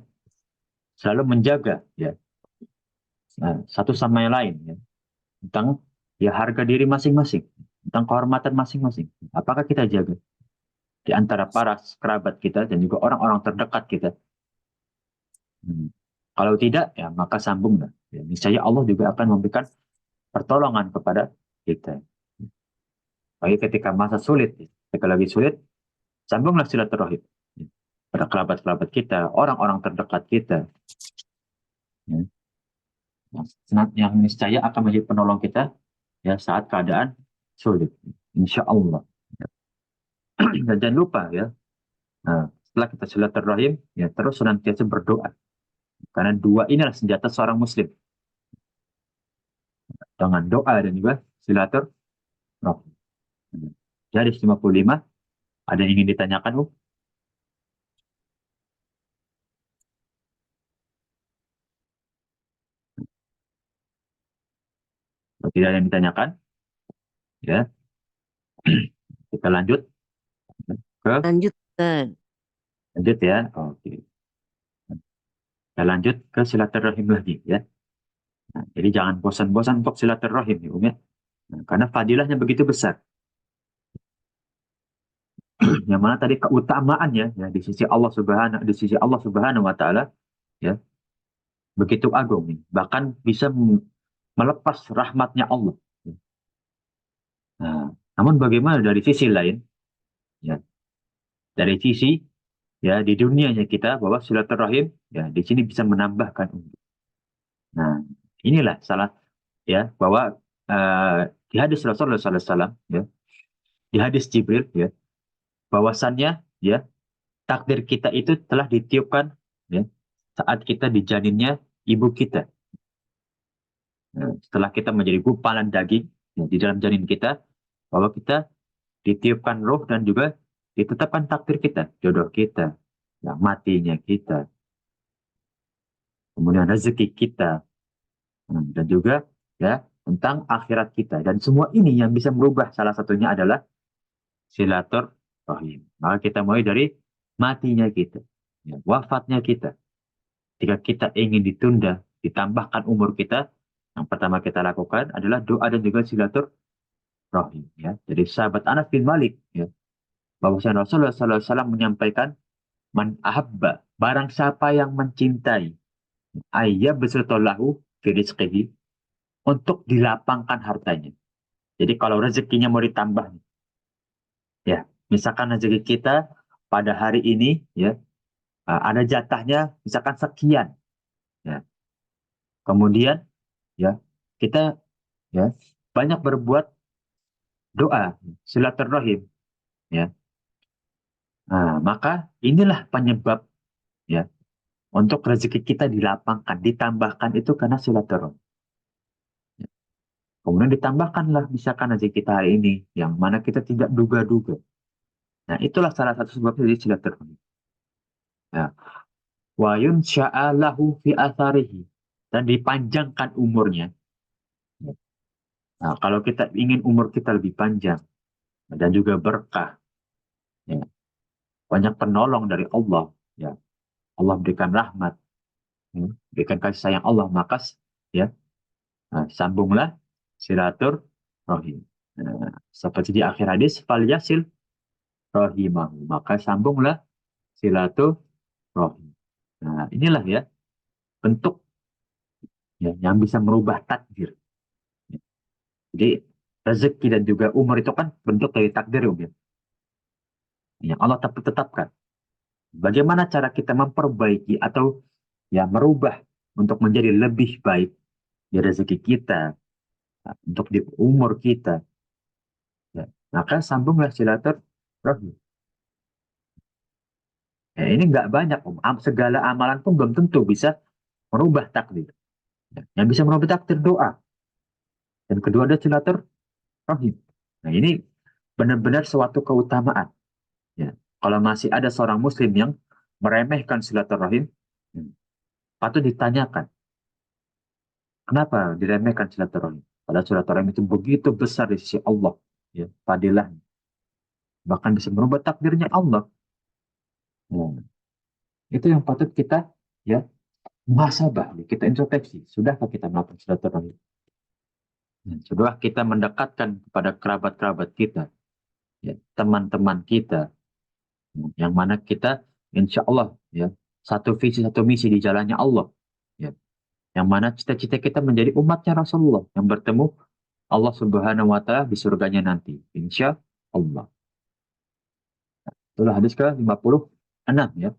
selalu menjaga ya satu sama yang lain ya tentang ya harga diri masing-masing, tentang kehormatan masing-masing. Apakah kita jaga di antara para kerabat kita dan juga orang-orang terdekat kita? Kalau tidak, ya maka sambunglah. Ya, niscaya Allah juga akan memberikan pertolongan kepada kita. Bagi ketika masa sulit, ya. Ketika lagi sulit, sambunglah silaturahim. Ya. Pada kerabat-kerabat kita, orang-orang terdekat kita. Ya. Yang niscaya akan menjadi penolong kita ya saat keadaan sulit. Insya Allah. Dan jangan lupa ya, nah, setelah kita silaturahim, ya terus senantiasa berdoa. Karena dua inilah senjata seorang muslim. Dengan doa dan juga silaturahim. Jadi 55, ada yang ingin ditanyakan, Bu? Kalau tidak ada yang ditanyakan, ya kita lanjut ke Lanjutkan. lanjut ya. Oke. Kita lanjut ke silaturahim lagi ya. Nah, jadi jangan bosan-bosan untuk silaturahim ya, ya. Nah, karena fadilahnya begitu besar. Yang mana tadi keutamaannya ya di sisi Allah Subhanahu wa taala ya begitu agung nih. Bahkan bisa melepas rahmatnya Allah. Nah, namun bagaimana dari sisi lain ya dari sisi ya di dunianya kita bahwa silaturahim ya di sini bisa menambahkan umur. Nah, inilah salah ya bahwa di hadis Rasulullah SAW ya di hadis Jibril ya bahwasannya ya takdir kita itu telah ditiupkan ya saat kita di janinnya ibu kita. Nah, setelah kita menjadi gumpalan daging ya, di dalam janin kita bahwa kita ditiupkan roh dan juga ditetapkan takdir kita, jodoh kita, ya, matinya kita, kemudian rezeki kita, dan juga ya tentang akhirat kita. Dan semua ini yang bisa merubah salah satunya adalah silaturahim. Maka kita mulai dari matinya kita, ya, wafatnya kita. Jika kita ingin ditunda, ditambahkan umur kita, yang pertama kita lakukan adalah doa dan juga silaturahim. Ya. Jadi sahabat Anas bin Malik, ya, bahwasanya Rasulullah SAW menyampaikan, man ahabba, barang siapa yang mencintai, ayya besertolahu firizqihi, untuk dilapangkan hartanya. Jadi kalau rezekinya mau ditambah, ya, misalkan rezeki kita pada hari ini, ya, ada jatahnya, misalkan sekian, ya. Kemudian, ya, kita, ya, banyak berbuat doa, silaturahim, ya. Nah, maka inilah penyebab, ya, untuk rezeki kita dilapangkan, ditambahkan itu karena silaturahim. Kemudian ditambahkanlah misalkan rezeki kita hari ini, yang mana kita tidak duga-duga. Nah, itulah salah satu sebab dari silaturahim. Ya. Wa yunsha'alahu fi atharihi, dan dipanjangkan umurnya. Nah, kalau kita ingin umur kita lebih panjang dan juga berkah, ya, banyak penolong dari Allah, ya, Allah berikan rahmat, ya, berikan kasih sayang Allah, maka ya, sambunglah silaturahim. Nah, seperti di akhir hadis, fal yasil rahimahu, maka sambunglah silaturahim. Nah, inilah ya bentuk ya, yang bisa merubah takdir. Jadi rezeki dan juga umur itu kan bentuk dari takdir ya, yang Allah tetapkan. Bagaimana cara kita memperbaiki atau ya merubah untuk menjadi lebih baik di rezeki kita, untuk di umur kita. Ya. Maka sambunglah silaturahmi. Ya, ini nggak banyak, Om. Segala amalan pun belum tentu bisa merubah takdir. Ya. Yang bisa merubah takdir doa. Dan kedua ada silaturahim. Nah, ini benar-benar suatu keutamaan. Ya. Kalau masih ada seorang muslim yang meremehkan silaturahim, patut ditanyakan, kenapa diremehkan silaturahim? Padahal silaturahim itu begitu besar di sisi Allah. ya, fadilah, bahkan bisa merubah takdirnya Allah. Nah, itu yang patut kita ya muhasabah, ya, kita introspeksi. Sudahkah kita melakukan silaturahmi? Sudah kita mendekatkan kepada kerabat-kerabat kita, ya, teman-teman kita, yang mana kita insya Allah ya satu visi satu misi di jalannya Allah, ya, yang mana cita-cita kita menjadi umatnya Rasulullah yang bertemu Allah Subhanahu wa Ta'ala di surganya nanti, insya Allah. Itulah hadis ke-56 ya.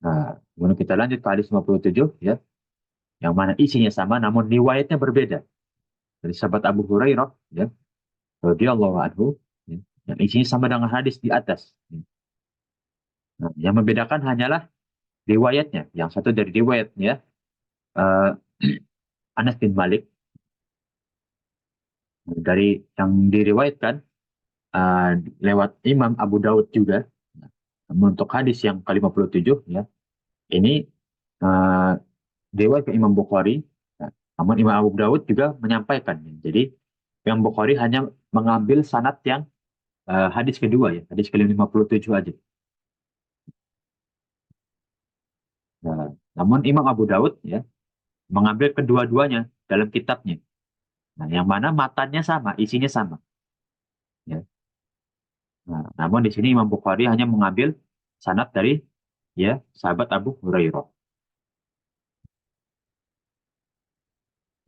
Nah, kemudian kita lanjut ke hadis 57 ya, yang mana isinya sama namun riwayatnya berbeda. Dari sahabat Abu Hurairah ya, radhiyallahu anhu, ya, yang isinya sama dengan hadis di atas. Ya. Nah, yang membedakan hanyalah riwayatnya. Yang satu dari riwayatnya eh, Anas bin Malik, dari yang diriwayatkan eh, lewat Imam Abu Daud juga. Nah, untuk hadis yang ke-57 ya, ini eh, riwayat ke Imam Bukhari. Nah, namun Imam Abu Daud juga menyampaikan. Jadi Imam Bukhari hanya mengambil sanad yang hadis kedua ya, hadis ke-57 aja. Nah, namun Imam Abu Daud ya mengambil kedua-duanya dalam kitabnya. Nah, yang mana matanya sama, isinya sama. Ya. Nah, namun di sini Imam Bukhari hanya mengambil sanad dari ya sahabat Abu Hurairah.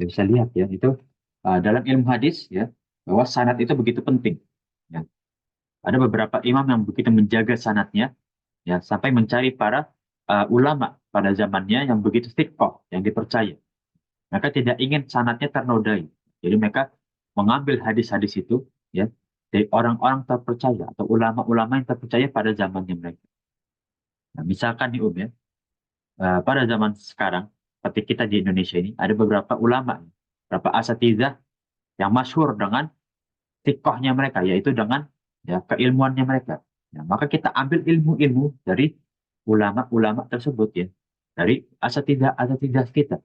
Ya, bisa lihat ya itu dalam ilmu hadis ya bahwa sanad itu begitu penting. Ya. Ada beberapa imam yang begitu menjaga sanadnya ya sampai mencari para ulama pada zamannya yang begitu thiqah, yang dipercaya. Mereka tidak ingin sanadnya ternodai. Jadi mereka mengambil hadis-hadis itu ya dari orang-orang terpercaya atau ulama-ulama yang terpercaya pada zamannya mereka. Nah, misalkan nih ya, pada zaman sekarang, seperti kita di Indonesia ini, ada beberapa ulama, beberapa asatidzah yang masyhur dengan tikohnya mereka, yaitu dengan ya keilmuannya mereka. Nah, maka kita ambil ilmu-ilmu dari ulama-ulama tersebut ya, dari asatidzah kita,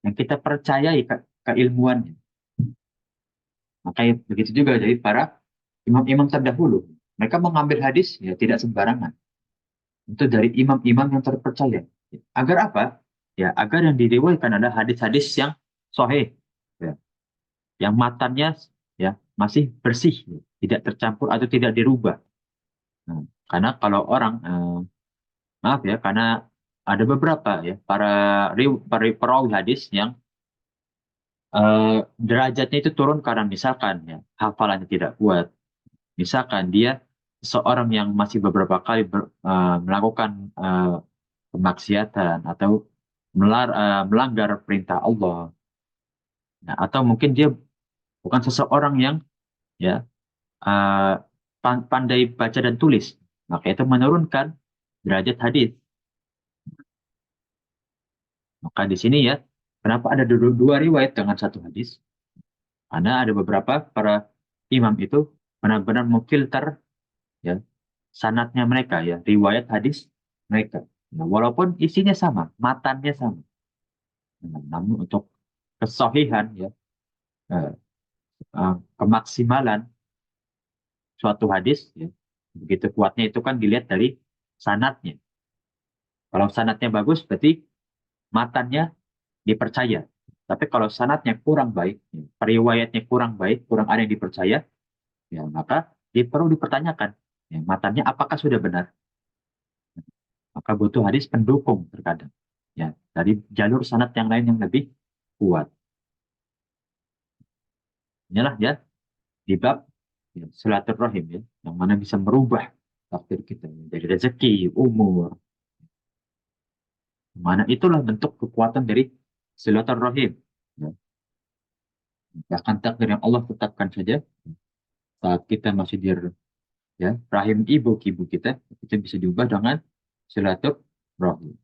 yang kita percayai keilmuannya. Makanya begitu juga dari para imam-imam terdahulu. Mereka mengambil hadis ya tidak sembarangan. Itu dari imam-imam yang terpercaya. Agar apa? Ya, agar yang diriwayatkan adalah hadis-hadis yang sahih, ya, yang matanya ya masih bersih, ya, tidak tercampur atau tidak dirubah. Nah, karena kalau orang maaf ya, karena ada beberapa ya para perawi hadis yang derajatnya itu turun karena misalkan ya hafalannya tidak kuat. Misalkan dia seorang yang masih beberapa kali melakukan kemaksiatan atau melanggar perintah Allah. Nah, atau mungkin dia bukan seseorang yang ya uh, pandai baca dan tulis. Maka itu menurunkan derajat hadis. Maka di sini ya, kenapa ada dua riwayat dengan satu hadis? Karena ada beberapa para imam itu benar-benar memfilter ya sanatnya mereka ya, riwayat hadis mereka. Nah, walaupun isinya sama, matannya sama. Nah, namun untuk kesahihan ya, eh, kemaksimalan suatu hadis ya, begitu kuatnya itu kan dilihat dari sanatnya. Kalau sanatnya bagus berarti matannya dipercaya. Tapi kalau sanatnya kurang baik, ya, periwayatnya kurang baik, kurang ada yang dipercaya, ya maka perlu dipertanyakan ya, matannya apakah sudah benar. Maka butuh hadis pendukung terkadang ya dari jalur sanat yang lain yang lebih kuat. Inilah ya di bab ya, silaturahim ya, yang mana bisa merubah takdir kita ya, dari rezeki, umur, mana itulah bentuk kekuatan dari silaturahim. Ya. Bahkan takdir yang Allah tetapkan saja saat kita masih di ya, rahim ibu kita, itu bisa diubah dengan silaturahim.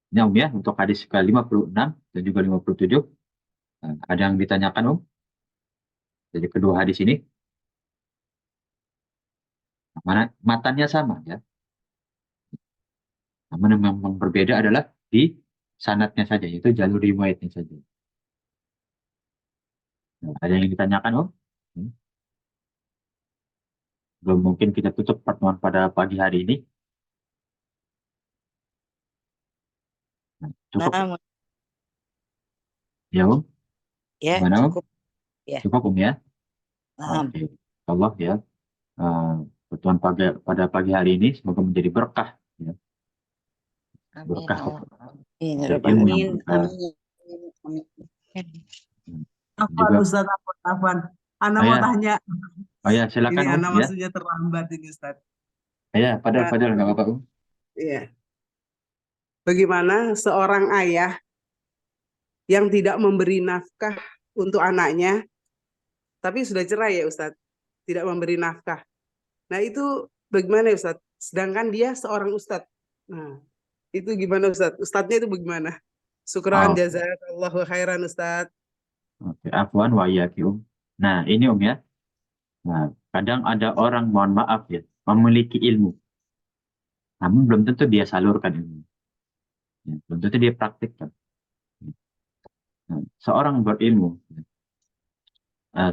Ini Om ya, untuk hadis ke-56 dan juga 57. Nah, ada yang ditanyakan Om? Jadi kedua hadis ini, mana matanya sama ya. Namun yang memang berbeda adalah di sanatnya saja, yaitu jalur riwayatnya saja. Nah, ada yang ditanyakan, Om? Hmm, Belum, mungkin kita tutup pertemuan pada pagi hari ini. Nah, cukup Nah, ya, Om? ya Gimana, Om? cukup ya. Cukup, Om ya? Nah, Oke. Allah ya. eh, Pertemuan pada pagi hari ini semoga menjadi berkah, ya. amin. Berkah Amin. Ya dan Rabbal ilmu yang Alamin. berkah. Amin. Amin. Hmm, Afwan Juga, Ustaz, Afwan. Ana oh mau ya, tanya, oh ya, ini silakan, Om, Ana ya. maksudnya terlambat ini Ustaz. Oh ya, Eh, padahal nggak apa-apa, Om. iya. Bagaimana seorang ayah yang tidak memberi nafkah untuk anaknya, tapi sudah cerai ya Ustaz, tidak memberi nafkah. Nah itu bagaimana ya Ustaz? Sedangkan dia seorang Ustaz. Nah itu gimana Ustaz? Ustadznya itu bagaimana? Syukran Oh, jazakallahu khairan Ustaz. oke. Afwan wa iyyakum, Om. Nah, ini, Om ya. Nah, kadang ada orang, mohon maaf ya, memiliki ilmu, namun belum tentu dia salurkan ilmu. Ya, belum tentu dia praktikkan. Nah, seorang berilmu, ya,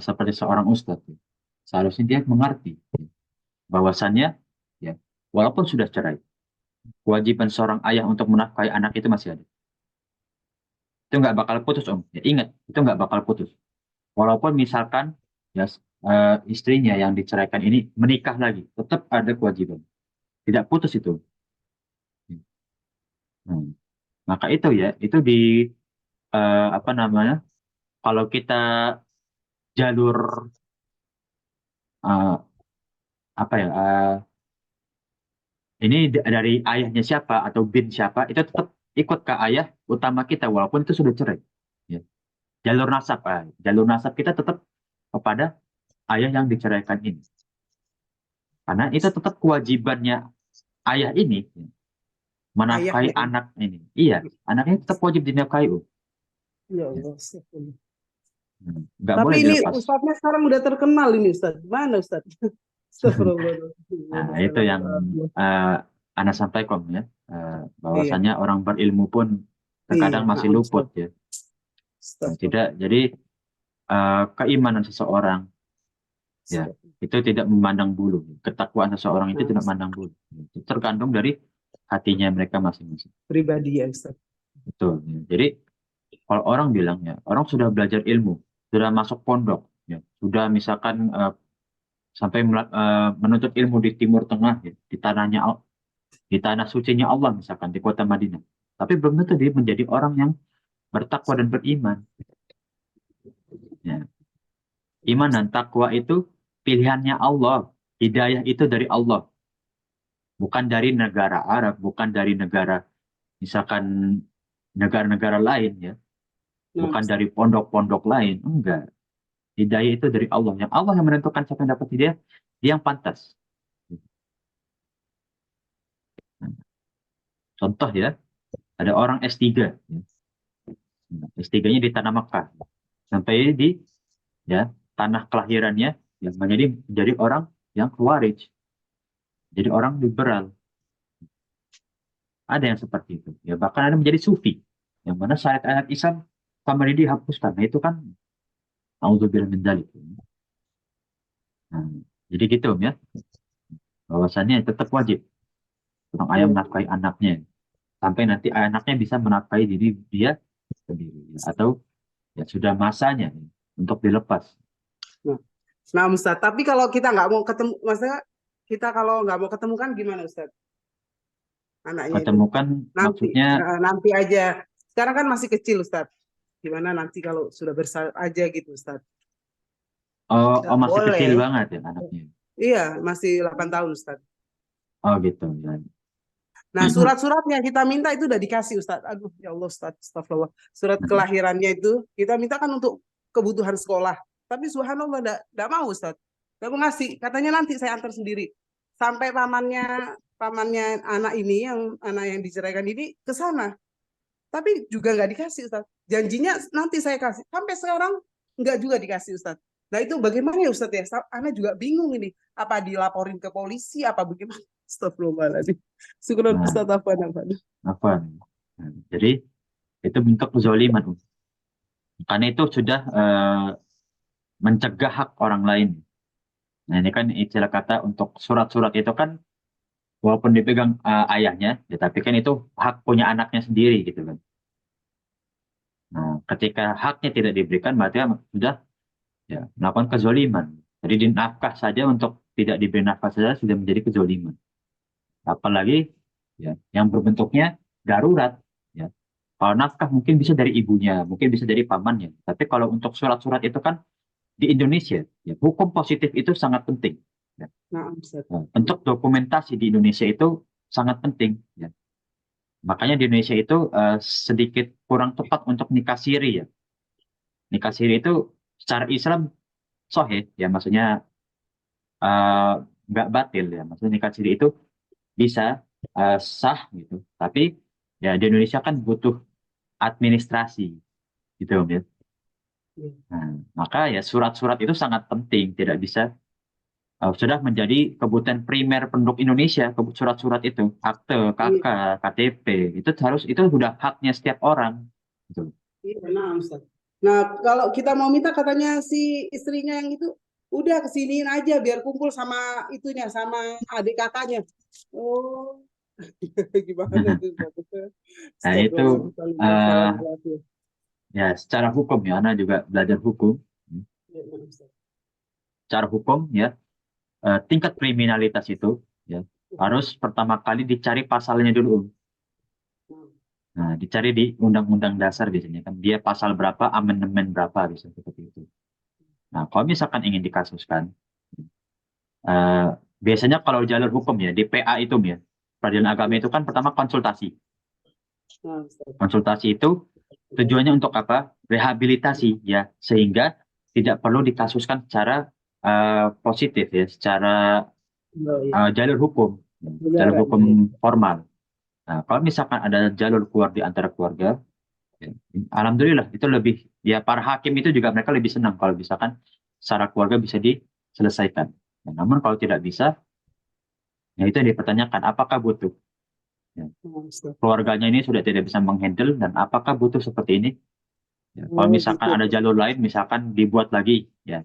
seperti seorang ustadz, ya, seharusnya dia mengerti, ya, bahwasannya, ya, walaupun sudah cerai, kewajiban seorang ayah untuk menafkahi anak itu masih ada. Itu nggak bakal putus, Om. Ya, ingat, itu nggak bakal putus. Walaupun misalkan, ya, istrinya yang diceraikan ini menikah lagi, tetap ada kewajiban. Tidak putus itu. Hmm. Maka itu ya, itu di apa namanya? Kalau kita jalur eh, apa ya? Ini dari ayahnya siapa atau bin siapa, itu tetap ikut ke ayah utama kita walaupun itu sudah cerai. Ya. Jalur nasab kita tetap kepada ayah yang diceraikan ini. Karena itu tetap kewajibannya ayah ini, ya, menafkahi Ayahnya. anak ini. Iya, anaknya tetap wajib dinafkahi. Ya Ya. Allah. Astagfirullah. Nggak Tapi boleh ini dilepas. Ustadznya sekarang udah terkenal ini Ustadz. Mana Ustadz? Nah, Astagfirullah. itu yang uh, Ana sampaikan ya, Iya, bahwasanya orang berilmu pun iya. terkadang masih Nah, luput ya. Nah, tidak, Astagfirullah. jadi keimanan seseorang ya itu tidak memandang bulu, ketakwaan seseorang itu tidak memandang bulu. Itu tergantung dari hatinya mereka masing-masing. Pribadi ya Ustadz. Betul. Ya. Jadi kalau orang bilang ya, orang sudah belajar ilmu, sudah masuk pondok, ya, sudah misalkan sampai menuntut ilmu di Timur Tengah, ya, di tanah sucinya Allah misalkan di kota Madinah. Tapi belum tentu dia menjadi orang yang bertakwa dan beriman. Ya. Iman dan takwa itu pilihannya Allah. Hidayah itu dari Allah, bukan dari negara Arab, bukan dari negara misalkan negara-negara lain ya, Nah, bukan dari pondok-pondok lain. Enggak. Hidayah itu dari Allah. Yang Allah yang menentukan siapa yang dapat hidayah, dia yang pantas. Contoh ya, ada orang S3, ya. S3-nya di tanah Makkah, sampai di ya tanah kelahirannya yang menjadi orang yang khawarij, jadi orang liberal. Ada yang seperti itu ya, bahkan ada menjadi sufi yang mana syariat Islam sama dia dihapuskan. Nah itu kan naudzubillah min dzalik. Nah, jadi gitu, Om, ya, bahwasannya tetap wajib seorang ayah iya. menafkahi anaknya sampai nanti anaknya bisa menafkahi diri dia sendiri, ya. Atau ya sudah masanya, ya, untuk dilepas. Nah, nah Ustadz, tapi kalau kita nggak mau ketemu, maksudnya kita kalau nggak mau ketemu kan gimana Ustadz? Anaknya itu Ketemukan nanti, maksudnya nanti aja. Sekarang kan masih kecil Ustadz. Gimana nanti kalau sudah besar aja gitu Ustadz? oh, masih kecil Boleh. banget ya anaknya. Iya, masih 8 tahun Ustadz. Oh gitu ya. Nah, surat-suratnya kita minta itu udah dikasih Ustadz. Aduh, ya Allah Ustadz, astagfirullah. Surat kelahirannya itu kita minta kan untuk kebutuhan sekolah. Tapi subhanallah enggak mau Ustadz. Enggak mau ngasih. Katanya nanti saya antar sendiri. Sampai pamannya anak ini anak yang diceraikan ini ke sana. Tapi juga nggak dikasih Ustadz. Janjinya nanti saya kasih. Sampai sekarang nggak juga dikasih Ustadz. Nah itu bagaimana ya Ustadz ya? Ana juga bingung ini. Apa dilaporin ke polisi? Apa bagaimana? Astagfirullahaladzim. Syukuran Nah, Ustadz apa? apa? Nah, jadi itu bentuk kezaliman. Karena itu sudah mencegah hak orang lain. Nah, ini kan istilah kata untuk surat-surat itu kan walaupun dipegang ayahnya, ya, tapi kan itu hak punya anaknya sendiri gitu kan. Nah, ketika haknya tidak diberikan, berarti sudah ya, melakukan kezoliman. Jadi di nafkah saja untuk tidak diberi nafkah saja sudah menjadi kezoliman. Apalagi ya, yang berbentuknya darurat. Ya. Kalau nafkah mungkin bisa dari ibunya, mungkin bisa dari pamannya. Tapi kalau untuk surat-surat itu kan di Indonesia, ya, hukum positif itu sangat penting. Ya. Nah, Ustaz. Nah, untuk dokumentasi di Indonesia itu sangat penting. Ya. Makanya di Indonesia itu sedikit kurang tepat untuk nikah siri ya. Nikah siri itu secara Islam sahih ya, maksudnya eh, nggak batil ya. Maksudnya nikah siri itu bisa sah gitu. Tapi ya di Indonesia kan butuh administrasi gitu Om ya. Iya. Nah, maka ya surat-surat itu sangat penting, tidak bisa sudah menjadi kebutuhan primer penduduk Indonesia, surat-surat itu, akte, KK, Iya, KTP, itu sudah haknya setiap orang. Gitu. iya, nah, Ustaz. Nah, kalau kita mau minta katanya si istrinya yang itu udah kesiniin aja biar kumpul sama itunya sama adik kakaknya. Oh, gimana tuh Ustaz? Nah itu eh, Astagfirullahaladzim. ya secara hukum ya, Ana juga belajar hukum. Iya, nah, Ustaz. Secara hukum ya, tingkat kriminalitas itu ya harus pertama kali dicari pasalnya dulu. Nah, dicari di Undang-Undang Dasar biasanya kan dia pasal berapa, amandemen berapa bisa seperti itu. Nah, kalau misalkan ingin dikasuskan, eh, biasanya kalau jalur hukum ya di PA itu ya, Peradilan Agama itu kan pertama konsultasi. Nah, Ustaz. Konsultasi itu tujuannya untuk apa? Rehabilitasi ya, sehingga tidak perlu dikasuskan secara positif ya, secara Oh, iya. jalur hukum, jalur Negara, hukum iya. formal. Nah, kalau misalkan ada jalur keluar di antara keluarga, ya, alhamdulillah itu lebih ya para hakim itu juga mereka lebih senang kalau misalkan secara keluarga bisa diselesaikan. Nah, namun kalau tidak bisa, ya itu yang dipertanyakan apakah butuh. Ya, Nah, Ustaz. keluarganya ini sudah tidak bisa menghandle dan apakah butuh seperti ini. Ya, kalau Oh, misalkan gitu. ada jalur lain, misalkan dibuat lagi ya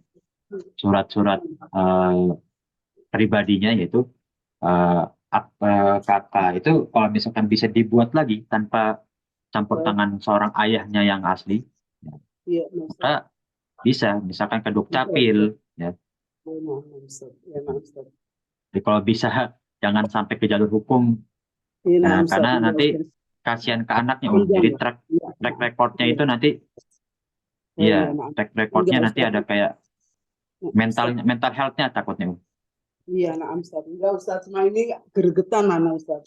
surat-surat eh, pribadinya yaitu kakak itu kalau misalkan bisa dibuat lagi tanpa campur tangan seorang ayahnya yang asli, ya, Iya, nah, Ustaz. maka bisa misalkan ke Bisa, dukcapil Ustaz. ya. Oh, nah, Ustaz. Ya, nah, Ustaz. Jadi kalau bisa jangan sampai ke jalur hukum Iya, nah, Ustaz. karena Iya, nanti Ustaz. kasihan ke anaknya Panjang jadi ya? track Iya, track nah, recordnya iya. itu nanti Oh, ya iya, nah. track recordnya Enggak, nanti Ustaz. ada kayak Nah, mental Ustaz. mental health-nya takutnya. Iya, nah, Ustaz. Enggak, Ustaz. Cuma ini gergetan mana, Ustaz.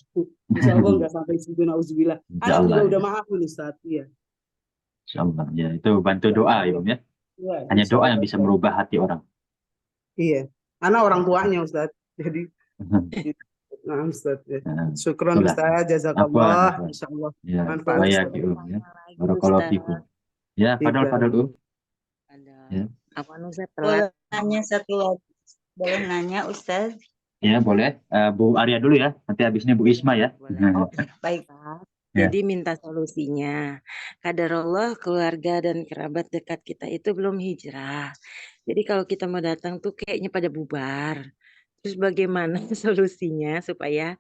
Insya Allah enggak sampai situ, nauzubillah. Insya Anak juga Allah udah ya. maafin, Ustaz. Iya. Insya Allah ya itu bantu Insya doa Allah. ya Om ya. Iya, Hanya insya doa yang Allah. bisa merubah hati orang. Iya. Anak orang tuanya, Ustaz. Jadi, nah, Ustaz. Ya. Nah, Syukron, itulah. Ustaz. Afwan, Jazakallah. afwan. Insya Allah. Ya, Manfaat, Boleh baik Ustaz. ya Om ya. tanya lagi Barakallahu Ustaz. fikum. Ya, Iya. padahal Ada ya. apa Ustaz telat? Boleh nanya satu lagi. Boleh nanya, Ustaz? Ya, boleh. Bu Arya dulu ya. Nanti habisnya Bu Isma ya. Boleh. Oh, baik. Ya. Jadi minta solusinya. Kadarullah keluarga dan kerabat dekat kita itu belum hijrah. Jadi kalau kita mau datang tuh kayaknya pada bubar. Terus bagaimana solusinya supaya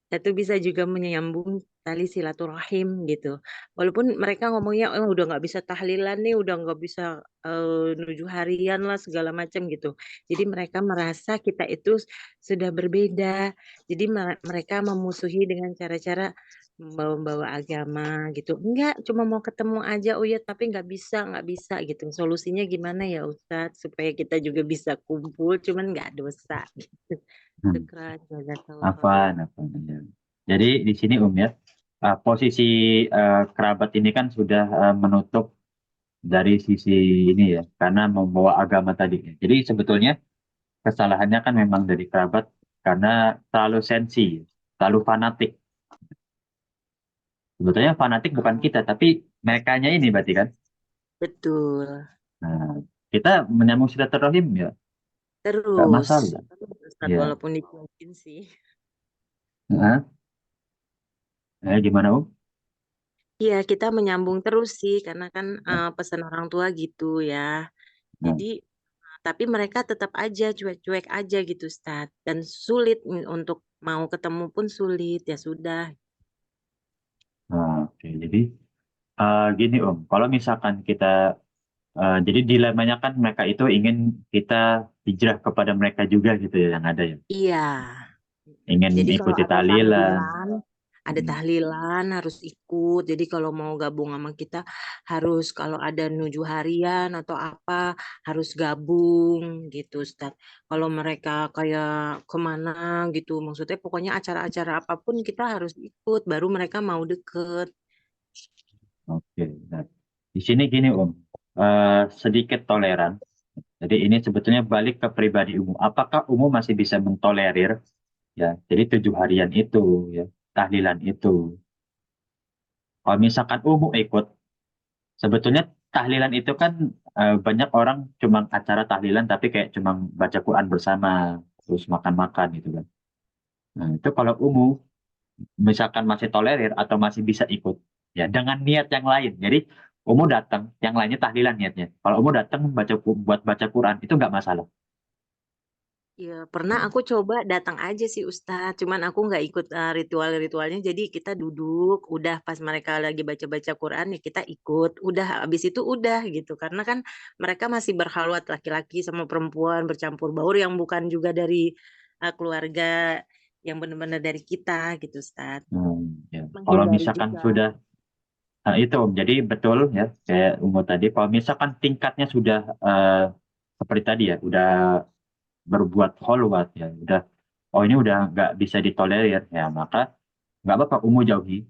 kita tuh bisa juga menyambung tali silaturahim gitu. Walaupun mereka ngomongnya udah nggak bisa tahlilan nih, udah nggak bisa 7 harian lah segala macam gitu. Jadi mereka merasa kita itu sudah berbeda. Jadi mereka memusuhi dengan cara-cara membawa agama gitu. Enggak, cuma mau ketemu aja. Oh ya, tapi nggak bisa gitu. Solusinya gimana ya Ustadz supaya kita juga bisa kumpul, cuman nggak dosa gitu. Hmm. Syukran, jazakallah. Afwan, afwan. Ya. Jadi di sini ya, posisi kerabat ini kan sudah menutup dari sisi ini ya, karena membawa agama tadi. Jadi sebetulnya kesalahannya kan memang dari kerabat karena terlalu sensi, terlalu fanatik. Sebetulnya fanatik bukan kita, tapi merekanya ini berarti kan. Betul. Nah, kita menyambung silaturahim ya, nggak Terus, masalah. Ustadz, Ya. walaupun dicuekin sih. Nah, gimana Om? Iya, kita menyambung terus sih, karena kan Ya. pesan orang tua gitu ya. Nah, Jadi Tapi mereka tetap aja cuek-cuek aja gitu Ustadz. Dan sulit untuk mau ketemu pun sulit, ya sudah. Nah, oke. Jadi gini kalau misalkan kita jadi dilemanya kan mereka itu ingin kita hijrah kepada mereka juga gitu ya yang ada ya. Iya. Ingin Jadi kalau ikuti tahlilan. ada Hmm. tahlilan harus ikut. Jadi kalau mau gabung sama kita harus kalau ada nuju harian atau apa harus gabung gitu Ustaz. Kalau mereka kayak kemana gitu, maksudnya pokoknya acara-acara apapun kita harus ikut, baru mereka mau deket. Oke. Nah, di sini gini sedikit toleran. Jadi ini sebetulnya balik ke pribadi umum. Apakah umum masih bisa mentolerir ya? Jadi 7 harian itu ya, tahlilan itu. Kalau misalkan umum ikut, sebetulnya tahlilan itu kan banyak orang cuma acara tahlilan tapi kayak cuma baca Quran bersama, terus makan-makan gitu kan. Nah, itu kalau umum misalkan masih tolerir atau masih bisa ikut ya dengan niat yang lain. Jadi umum datang, yang lainnya tahlilan niatnya. Kalau umum datang buat baca Quran itu nggak masalah. Ya, pernah aku coba datang aja sih Ustadz, cuman aku nggak ikut ritual-ritualnya, jadi kita duduk, udah pas mereka lagi baca-baca Quran ya kita ikut, udah habis itu udah gitu, karena kan mereka masih berkhalwat laki-laki sama perempuan bercampur baur yang bukan juga dari keluarga yang benar-benar dari kita gitu Ustadz, Ya. Kalau menghindari misalkan juga. sudah itu jadi betul ya kayak umum tadi. Kalau misalkan tingkatnya sudah seperti tadi ya, udah berbuat kholwat ya, udah ini udah nggak bisa ditolerir ya maka nggak apa-apa umum jauhi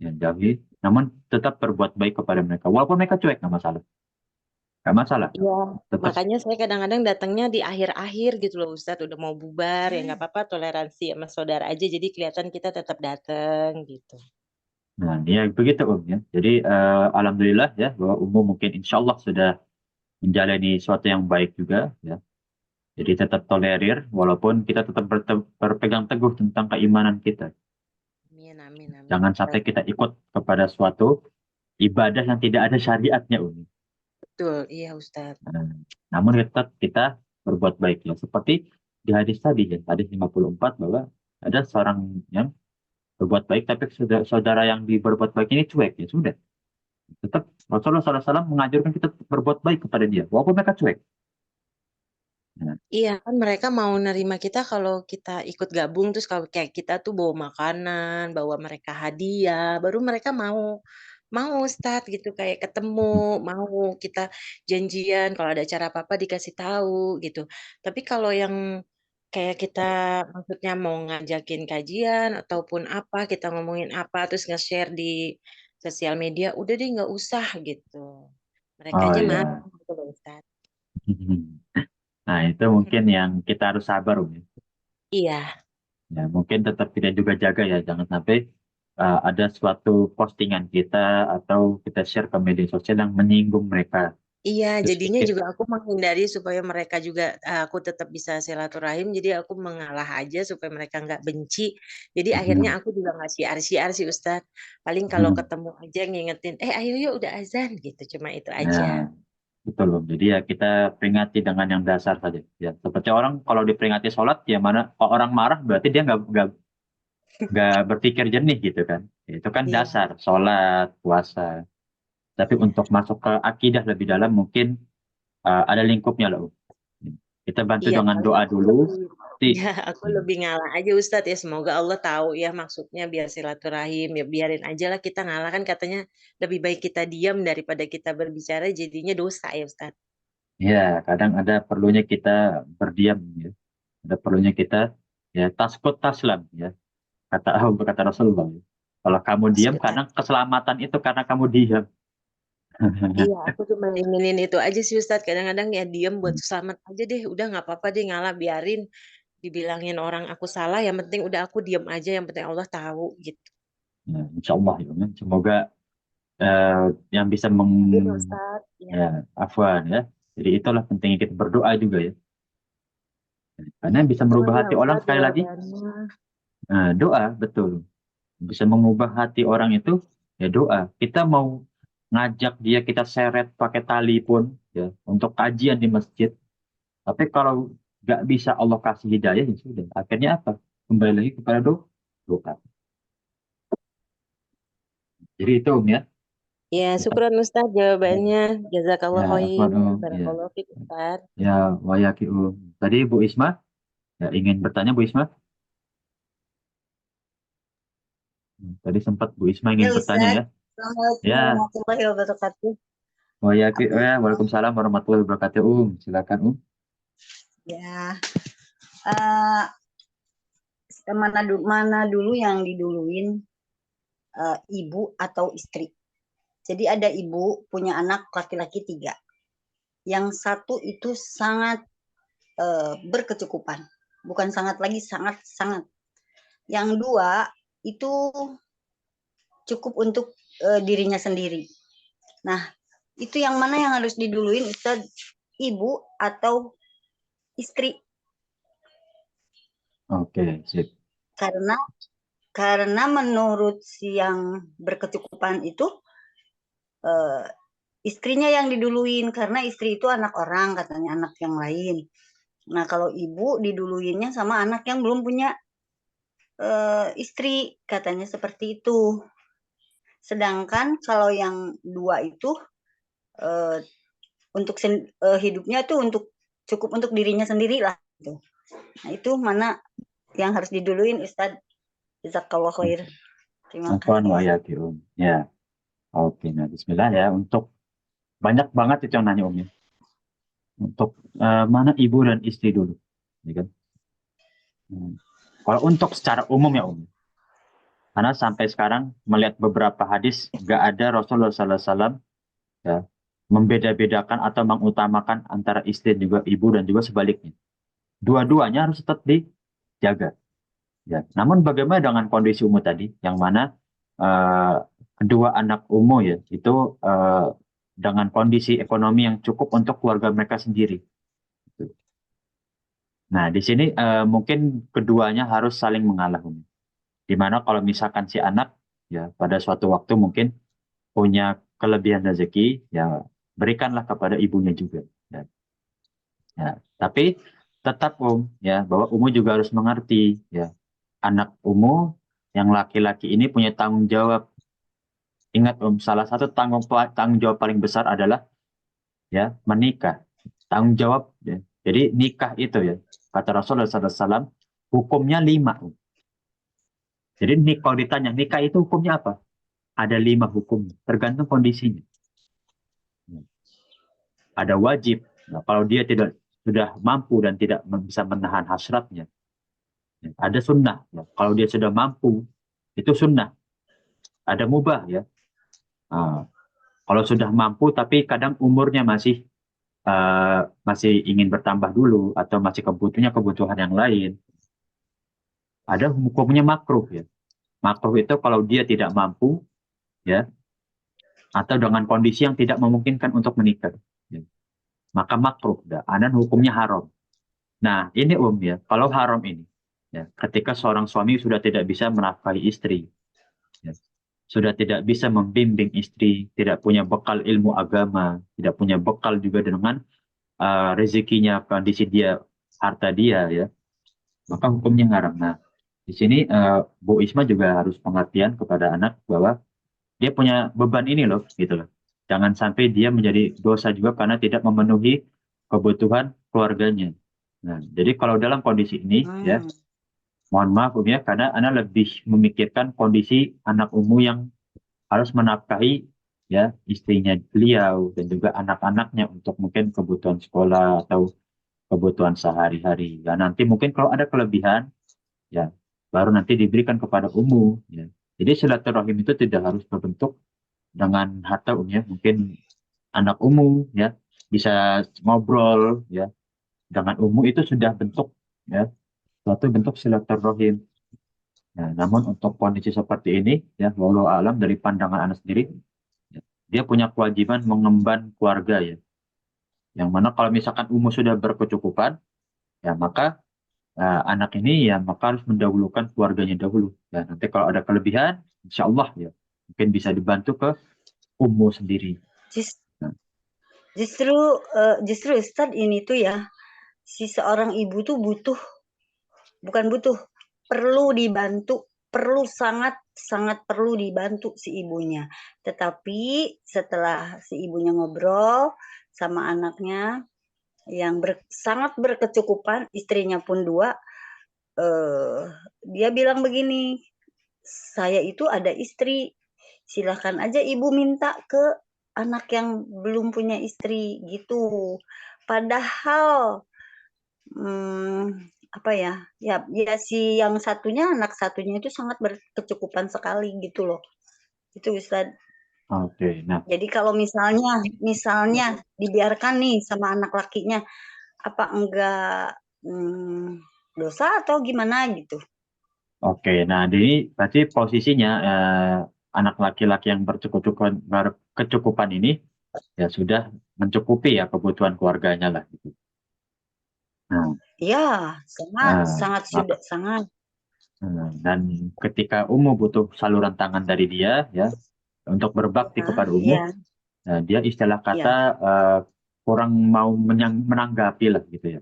ya jauhi. Namun tetap berbuat baik kepada mereka walaupun mereka cuek nggak masalah Iya, tetap. makanya saya kadang-kadang datangnya di akhir-akhir gitu loh Ustadz, udah mau bubar ya nggak apa-apa toleransi sama saudara aja, jadi kelihatan kita tetap datang gitu. Nah, ya begitu ya. Jadi alhamdulillah ya bahwa umum mungkin insya Allah sudah menjalani sesuatu yang baik juga ya. Jadi tetap tolerir walaupun kita tetap berpegang teguh tentang keimanan kita. Amin, amin, amin. Jangan sampai Ustadz. kita ikut kepada suatu ibadah yang tidak ada syariatnya, Umi. Betul, iya Ustadz. Nah, namun tetap kita berbuat baik ya. Seperti di hadis tadi ya, hadis 54 bahwa ada seorang yang berbuat baik tapi saudara yang berbuat baik ini cuek ya sudah. Tetap Rasulullah SAW mengajarkan kita berbuat baik kepada dia walaupun mereka cuek. Nah, Iya kan mereka mau nerima kita kalau kita ikut gabung, terus kalau kayak kita tuh bawa makanan, bawa mereka hadiah, baru mereka mau mau Ustadz gitu kayak ketemu, mau kita janjian kalau ada acara apa-apa dikasih tahu gitu. Tapi kalau yang kayak kita maksudnya mau ngajakin kajian ataupun apa, kita ngomongin apa terus nge-share di sosial media, udah deh nggak usah gitu. oh Merekanya marah ya. gitu loh Ustadz. Nah, itu mungkin yang kita harus sabar, Umi. Iya. Ya, mungkin tetap kita juga jaga ya, jangan sampai ada suatu postingan kita atau kita share ke media sosial yang menyinggung mereka. Iya, Terus jadinya pikir, juga aku menghindari supaya mereka juga aku tetap bisa silaturahim. Jadi aku mengalah aja supaya mereka nggak benci. Jadi akhirnya aku juga nggak siar-siar sih Ustadz. Paling kalau ketemu aja ngingetin, ayo yuk udah azan gitu. Cuma itu aja. nah, betul loh. Jadi ya kita peringati dengan yang dasar saja. Ya, seperti orang kalau diperingati sholat, ya mana kalau orang marah berarti dia nggak berpikir jernih gitu kan. Itu kan Iya, dasar sholat, puasa. Tapi untuk masuk ke akidah lebih dalam mungkin ada lingkupnya loh. Kita bantu iya. dengan Paling doa aku dulu. lebih, Nanti, ya aku lebih ngalah aja Ustadz ya. Semoga Allah tahu ya maksudnya biar silaturahim. Ya biarin aja lah kita ngalah kan katanya lebih baik kita diam daripada kita berbicara. Jadinya dosa ya Ustadz. ya kadang ada perlunya kita berdiam ya. Ada perlunya kita ya taskut taslam ya. Kata Rasulullah. Ya. Kalau kamu diam, kadang keselamatan itu karena kamu diam. Iya, aku cuma inginin itu aja sih Ustadz. Kadang-kadang ya diem buat selamat aja deh. Udah nggak apa-apa deh ngalah biarin dibilangin orang aku salah. Yang penting udah aku diem aja. Yang penting Allah tahu gitu. Ya, insya Allah ya. Semoga eh, yang bisa Amin Ustadz. Ya, ya, afwan ya. Jadi itulah pentingnya kita berdoa juga ya. Karena iya bisa betul merubah ya hati orang Ustadz sekali lagi. jawabannya. Nah, doa betul. Bisa mengubah hati orang itu ya doa. Kita mau ngajak dia kita seret pakai tali pun ya untuk kajian di masjid Tapi kalau nggak bisa Allah kasih hidayah, ya sudah. Akhirnya apa? Kembali lagi kepada doa. Jadi itu ya. Ya, syukran Ustaz jawabannya. Ya, Jazakallah khair. ya, Barakallahu fiik Ustaz. ya, wayaki Tadi Bu Isma, ya ingin bertanya Bu Isma. Tadi sempat Bu Isma Ya ingin bertanya Ustaz. ya. Assalamualaikum Ya, warahmatullahi wabarakatuh. wayaki, Aku ya, waalaikumsalam warahmatullahi wabarakatuh. Silakan ya eh, mana dulu yang diduluin, ibu atau istri. Jadi ada ibu punya anak laki-laki 3. Yang satu itu sangat berkecukupan. Bukan sangat lagi, sangat-sangat. Yang 2 itu cukup untuk dirinya sendiri. Nah, itu yang mana yang harus diduluin Ustaz? Ibu atau istri? Oke, sip. Karena menurut si yang berkecukupan itu istrinya yang diduluin, karena istri itu anak orang, katanya, anak yang lain. Nah, kalau ibu diduluinnya sama anak yang belum punya istri, katanya seperti itu. Sedangkan kalau yang 2 itu untuk hidupnya tuh cukup untuk dirinya sendiri lah gitu. Nah, itu mana yang harus diduluin Ustadz? Jazakallah khair. Terima Afwan kasih. wayaki Ya, oke. Nah, Bismillah ya. Untuk banyak banget itu yang nanya ya. Untuk mana ibu dan istri dulu, ya kan? Kalau untuk secara umum ya karena sampai sekarang melihat beberapa hadis nggak ada Rasulullah SAW ya membeda-bedakan atau mengutamakan antara istri dan juga ibu dan juga sebaliknya. Dua-duanya harus tetap dijaga. Ya. Namun bagaimana dengan kondisi Umu tadi, yang mana kedua anak Umu ya itu dengan kondisi ekonomi yang cukup untuk keluarga mereka sendiri. Nah, di sini mungkin keduanya harus saling mengalah, di mana kalau misalkan si anak ya pada suatu waktu mungkin punya kelebihan rezeki, ya berikanlah kepada ibunya juga. Ya. Ya. Tapi tetap ya bahwa juga harus mengerti ya anak yang laki-laki ini punya tanggung jawab. Ingat salah satu tanggung jawab paling besar adalah ya menikah. Tanggung jawab ya. Jadi nikah itu ya kata Rasulullah SAW hukumnya 5. Jadi kalau ditanya nikah itu hukumnya apa? Ada 5 hukum, tergantung kondisinya. Ada wajib. Nah, kalau dia tidak sudah mampu dan tidak bisa menahan hasratnya, ada sunnah. Ya. Kalau dia sudah mampu, itu sunnah. Ada mubah ya. Nah, kalau sudah mampu tapi kadang umurnya masih ingin bertambah dulu atau masih kebutuhan yang lain, ada hukumnya makruh ya. Makruh itu kalau dia tidak mampu ya atau dengan kondisi yang tidak memungkinkan untuk menikah. Ya. Maka makruh, dan hukumnya haram. Nah, ini ya, kalau haram ini, ya, ketika seorang suami sudah tidak bisa menafkahi istri, ya, sudah tidak bisa membimbing istri, tidak punya bekal ilmu agama, tidak punya bekal juga dengan rezekinya, kondisi dia, harta dia, ya, maka hukumnya haram. Nah, di sini Bu Isma juga harus pengertian kepada anak bahwa dia punya beban ini loh, gitu loh. Jangan sampai dia menjadi dosa juga karena tidak memenuhi kebutuhan keluarganya. Nah, jadi kalau dalam kondisi ini, ya, mohon maaf ya, karena Anda lebih memikirkan kondisi anak yang harus menafkahi ya istrinya beliau dan juga anak-anaknya untuk mungkin kebutuhan sekolah atau kebutuhan sehari-hari. Ya, nanti mungkin kalau ada kelebihan, ya, baru nanti diberikan kepada ya. Jadi silaturahim itu tidak harus berbentuk dengan harta ya. Mungkin anak ya bisa ngobrol ya dengan itu sudah bentuk ya suatu bentuk silaturahim. Nah, namun untuk kondisi seperti ini ya walau alam dari pandangan anak sendiri ya, dia punya kewajiban mengemban keluarga ya. Yang mana kalau misalkan sudah berkecukupan ya maka anak ini ya maka harus mendahulukan keluarganya dahulu. Ya, nanti kalau ada kelebihan insya Allah ya mungkin bisa dibantu ke sendiri. Justru Ustadz ini tuh ya si seorang ibu tuh perlu dibantu, sangat perlu dibantu si ibunya. Tetapi setelah si ibunya ngobrol sama anaknya yang sangat berkecukupan, istrinya pun 2, dia bilang begini, saya itu ada istri, silahkan aja ibu minta ke anak yang belum punya istri gitu. Padahal apa ya, ya si yang satunya, anak satunya itu sangat berkecukupan sekali gitu loh. Itu Ustadz. Oke, nah, Jadi kalau misalnya dibiarkan nih sama anak lakinya, apa enggak dosa atau gimana gitu? oke. Nah, ini berarti posisinya anak laki-laki yang berkecukupan ini ya sudah mencukupi ya kebutuhan keluarganya lah gitu. Nah, Ya, sangat maka, sudah sangat. dan ketika butuh saluran tangan dari dia ya untuk berbakti Ya, kepada ya, dia istilah kata ya. kurang mau menanggapi lah gitu ya.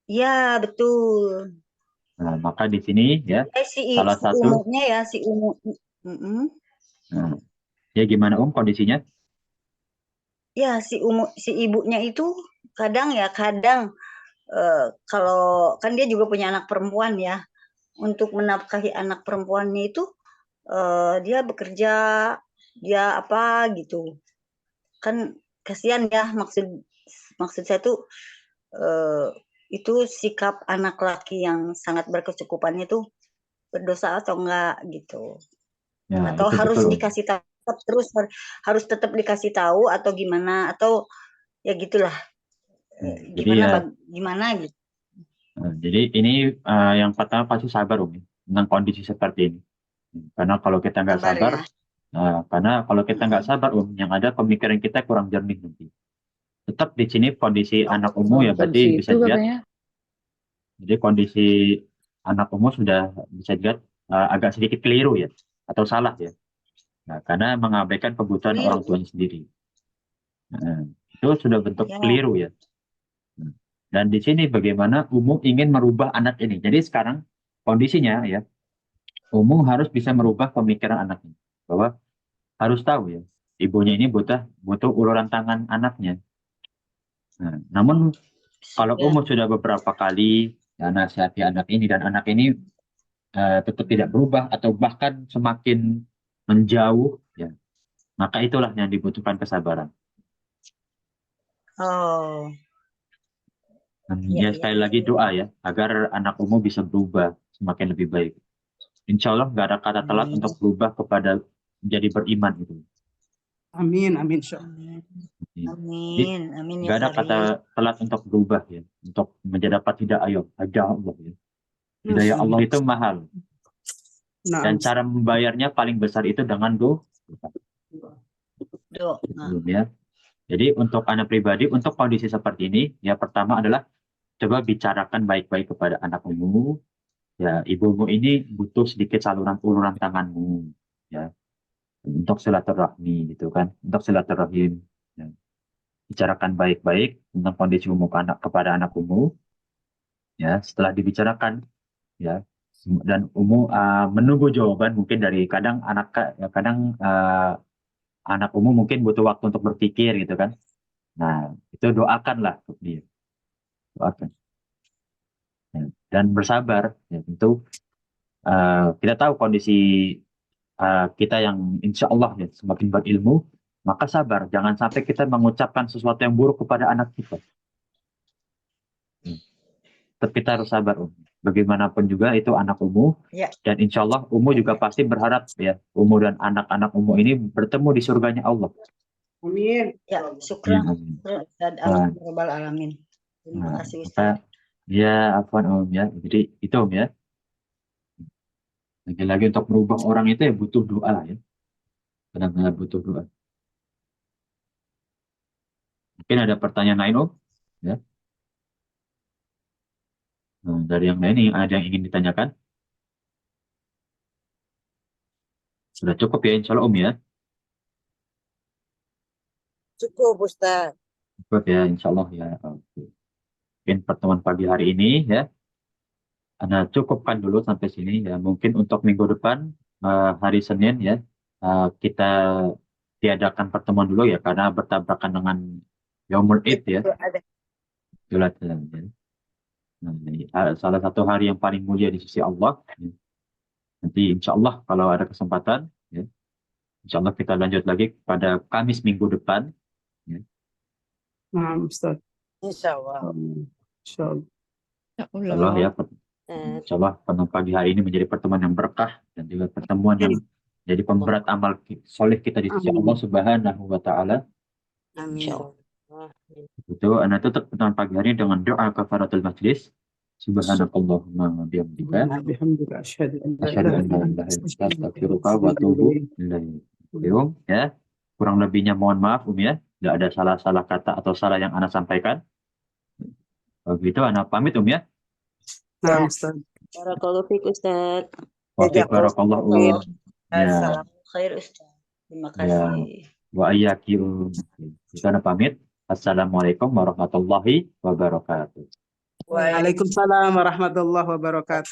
Ya, betul. Nah, maka di sini ya Si salah si satu umumnya ya, si umum. nah, ya gimana kondisinya? Ya, si ibunya itu kadang kalau kan dia juga punya anak perempuan ya, untuk menafkahi anak perempuannya itu dia bekerja, dia apa gitu. Kan kasihan ya, maksud saya tuh itu sikap anak laki yang sangat berkecukupannya itu berdosa atau enggak gitu. Ya, Atau itu harus betul. dikasih tahu terus, harus tetap dikasih tahu atau gimana, atau ya gitulah. Jadi ya, Gimana gitu. jadi ini yang pertama pasti sabar dengan kondisi seperti ini. Karena kalau kita nggak Sabar sabar, ya. karena kalau kita nggak sabar yang ada pemikiran kita kurang jernih nanti. Tetap di sini kondisi anak ya berarti bisa dilihat. Jadi kondisi anak sudah bisa dilihat agak sedikit keliru ya atau salah ya. Nah, karena mengabaikan kebutuhan orang Keliru. tuanya sendiri. Nah, itu sudah bentuk Ya. keliru ya. Dan di sini bagaimana ingin merubah anak ini. Jadi sekarang kondisinya ya, harus bisa merubah pemikiran anaknya. Bahwa harus tahu ya, ibunya ini butuh uluran tangan anaknya. Nah, namun kalau Ya. sudah beberapa kali ya, nasihati anak ini dan anak ini tetap tidak berubah atau bahkan semakin menjauh, ya, maka itulah yang dibutuhkan kesabaran. Oh. Dan Ya, ya ya, sekali ya, lagi ya. doa ya, agar anak bisa berubah semakin lebih baik. Insya Allah nggak ada kata telat untuk berubah kepada menjadi beriman itu. Amin, amin. Amin. Ya. Jadi Amin. Amin ya nggak ada kata Farid. telat untuk berubah ya, untuk dapat hidayah Allah ya. Hidayah Masya Allah Allah. itu mahal dan Nah, cara membayarnya paling besar itu dengan doa. Doa. Ya. Jadi untuk anak pribadi, untuk kondisi seperti ini, ya pertama adalah coba bicarakan baik-baik kepada anakmu. Ya, ibumu ini butuh sedikit saluran uluran tanganmu, ya, untuk silaturahmi gitu kan, untuk silaturahim. Ya. Bicarakan baik-baik tentang kondisi kepada anakmu. Ya, setelah dibicarakan, ya, dan menunggu jawaban mungkin dari kadang anak mungkin butuh waktu untuk berpikir gitu kan. Nah, itu doakanlah untuk dia, doakan. Ya. Dan bersabar, ya, tentu kita tahu kondisi kita yang insya Allah ya semakin berilmu, maka sabar, jangan sampai kita mengucapkan sesuatu yang buruk kepada anak kita. Hmm. Tetap kita harus sabar, bagaimanapun juga itu anak Ya. dan insya Allah juga pasti berharap ya dan anak-anak ini bertemu di surganya Allah. amin. Ya, Ya, syukran. amin. Amin ya rabbal alamin. Terima Nah, kasih maka Ustaz. ya afwan ya, jadi itu ya. Lagi-lagi untuk merubah orang itu ya butuh doa ya, benar-benar butuh doa. Mungkin ada pertanyaan lain ya. Nah, dari yang lain ada yang ingin ditanyakan? Sudah cukup ya, insya Allah ya. Cukup Ustaz. Cukup ya, insya Allah ya. Oke. mungkin pertemuan pagi hari ini ya. Anda cukupkan dulu sampai sini ya. Mungkin untuk minggu depan hari Senin ya kita tiadakan pertemuan dulu ya karena bertabrakan dengan Yaumul Id ya. Ada. Idul Adha, ya. Nah, ini salah satu hari yang paling mulia di sisi Allah. Ya. Nanti insya Allah kalau ada kesempatan, ya, insya Allah kita lanjut lagi pada Kamis minggu depan. Ya. Nah, Ustaz. Insya Allah. Insyaallah. Insya Allah ya, insya Allah pertemuan pagi hari ini menjadi pertemuan yang berkah dan juga pertemuan yang jadi pemberat amal soleh kita di sisi Allah Subhanahu wa Ta'ala. Amin. Itu Anda tutup pertemuan pagi hari dengan doa kafaratul majlis. Subhanakallahumma wa bihamdika Alhamdulillah, asyhadu an la asyhadu ilaha an la illa ilaha illa anta anta astaghfiruka wa atubu ilaik. Ya. Kurang lebihnya mohon maaf ya. Tidak ada salah-salah kata atau salah yang Anda sampaikan. Begitu Anda pamit ya. Nah, Ustaz. Barakallahu fiik Ustaz. Wa fiik barakallahu. Ya. Assalamualaikum khair Ustaz. Terima kasih. Wa iyyakum. Kita Anda pamit. Assalamualaikum warahmatullahi wabarakatuh. Waalaikumsalam warahmatullahi wabarakatuh.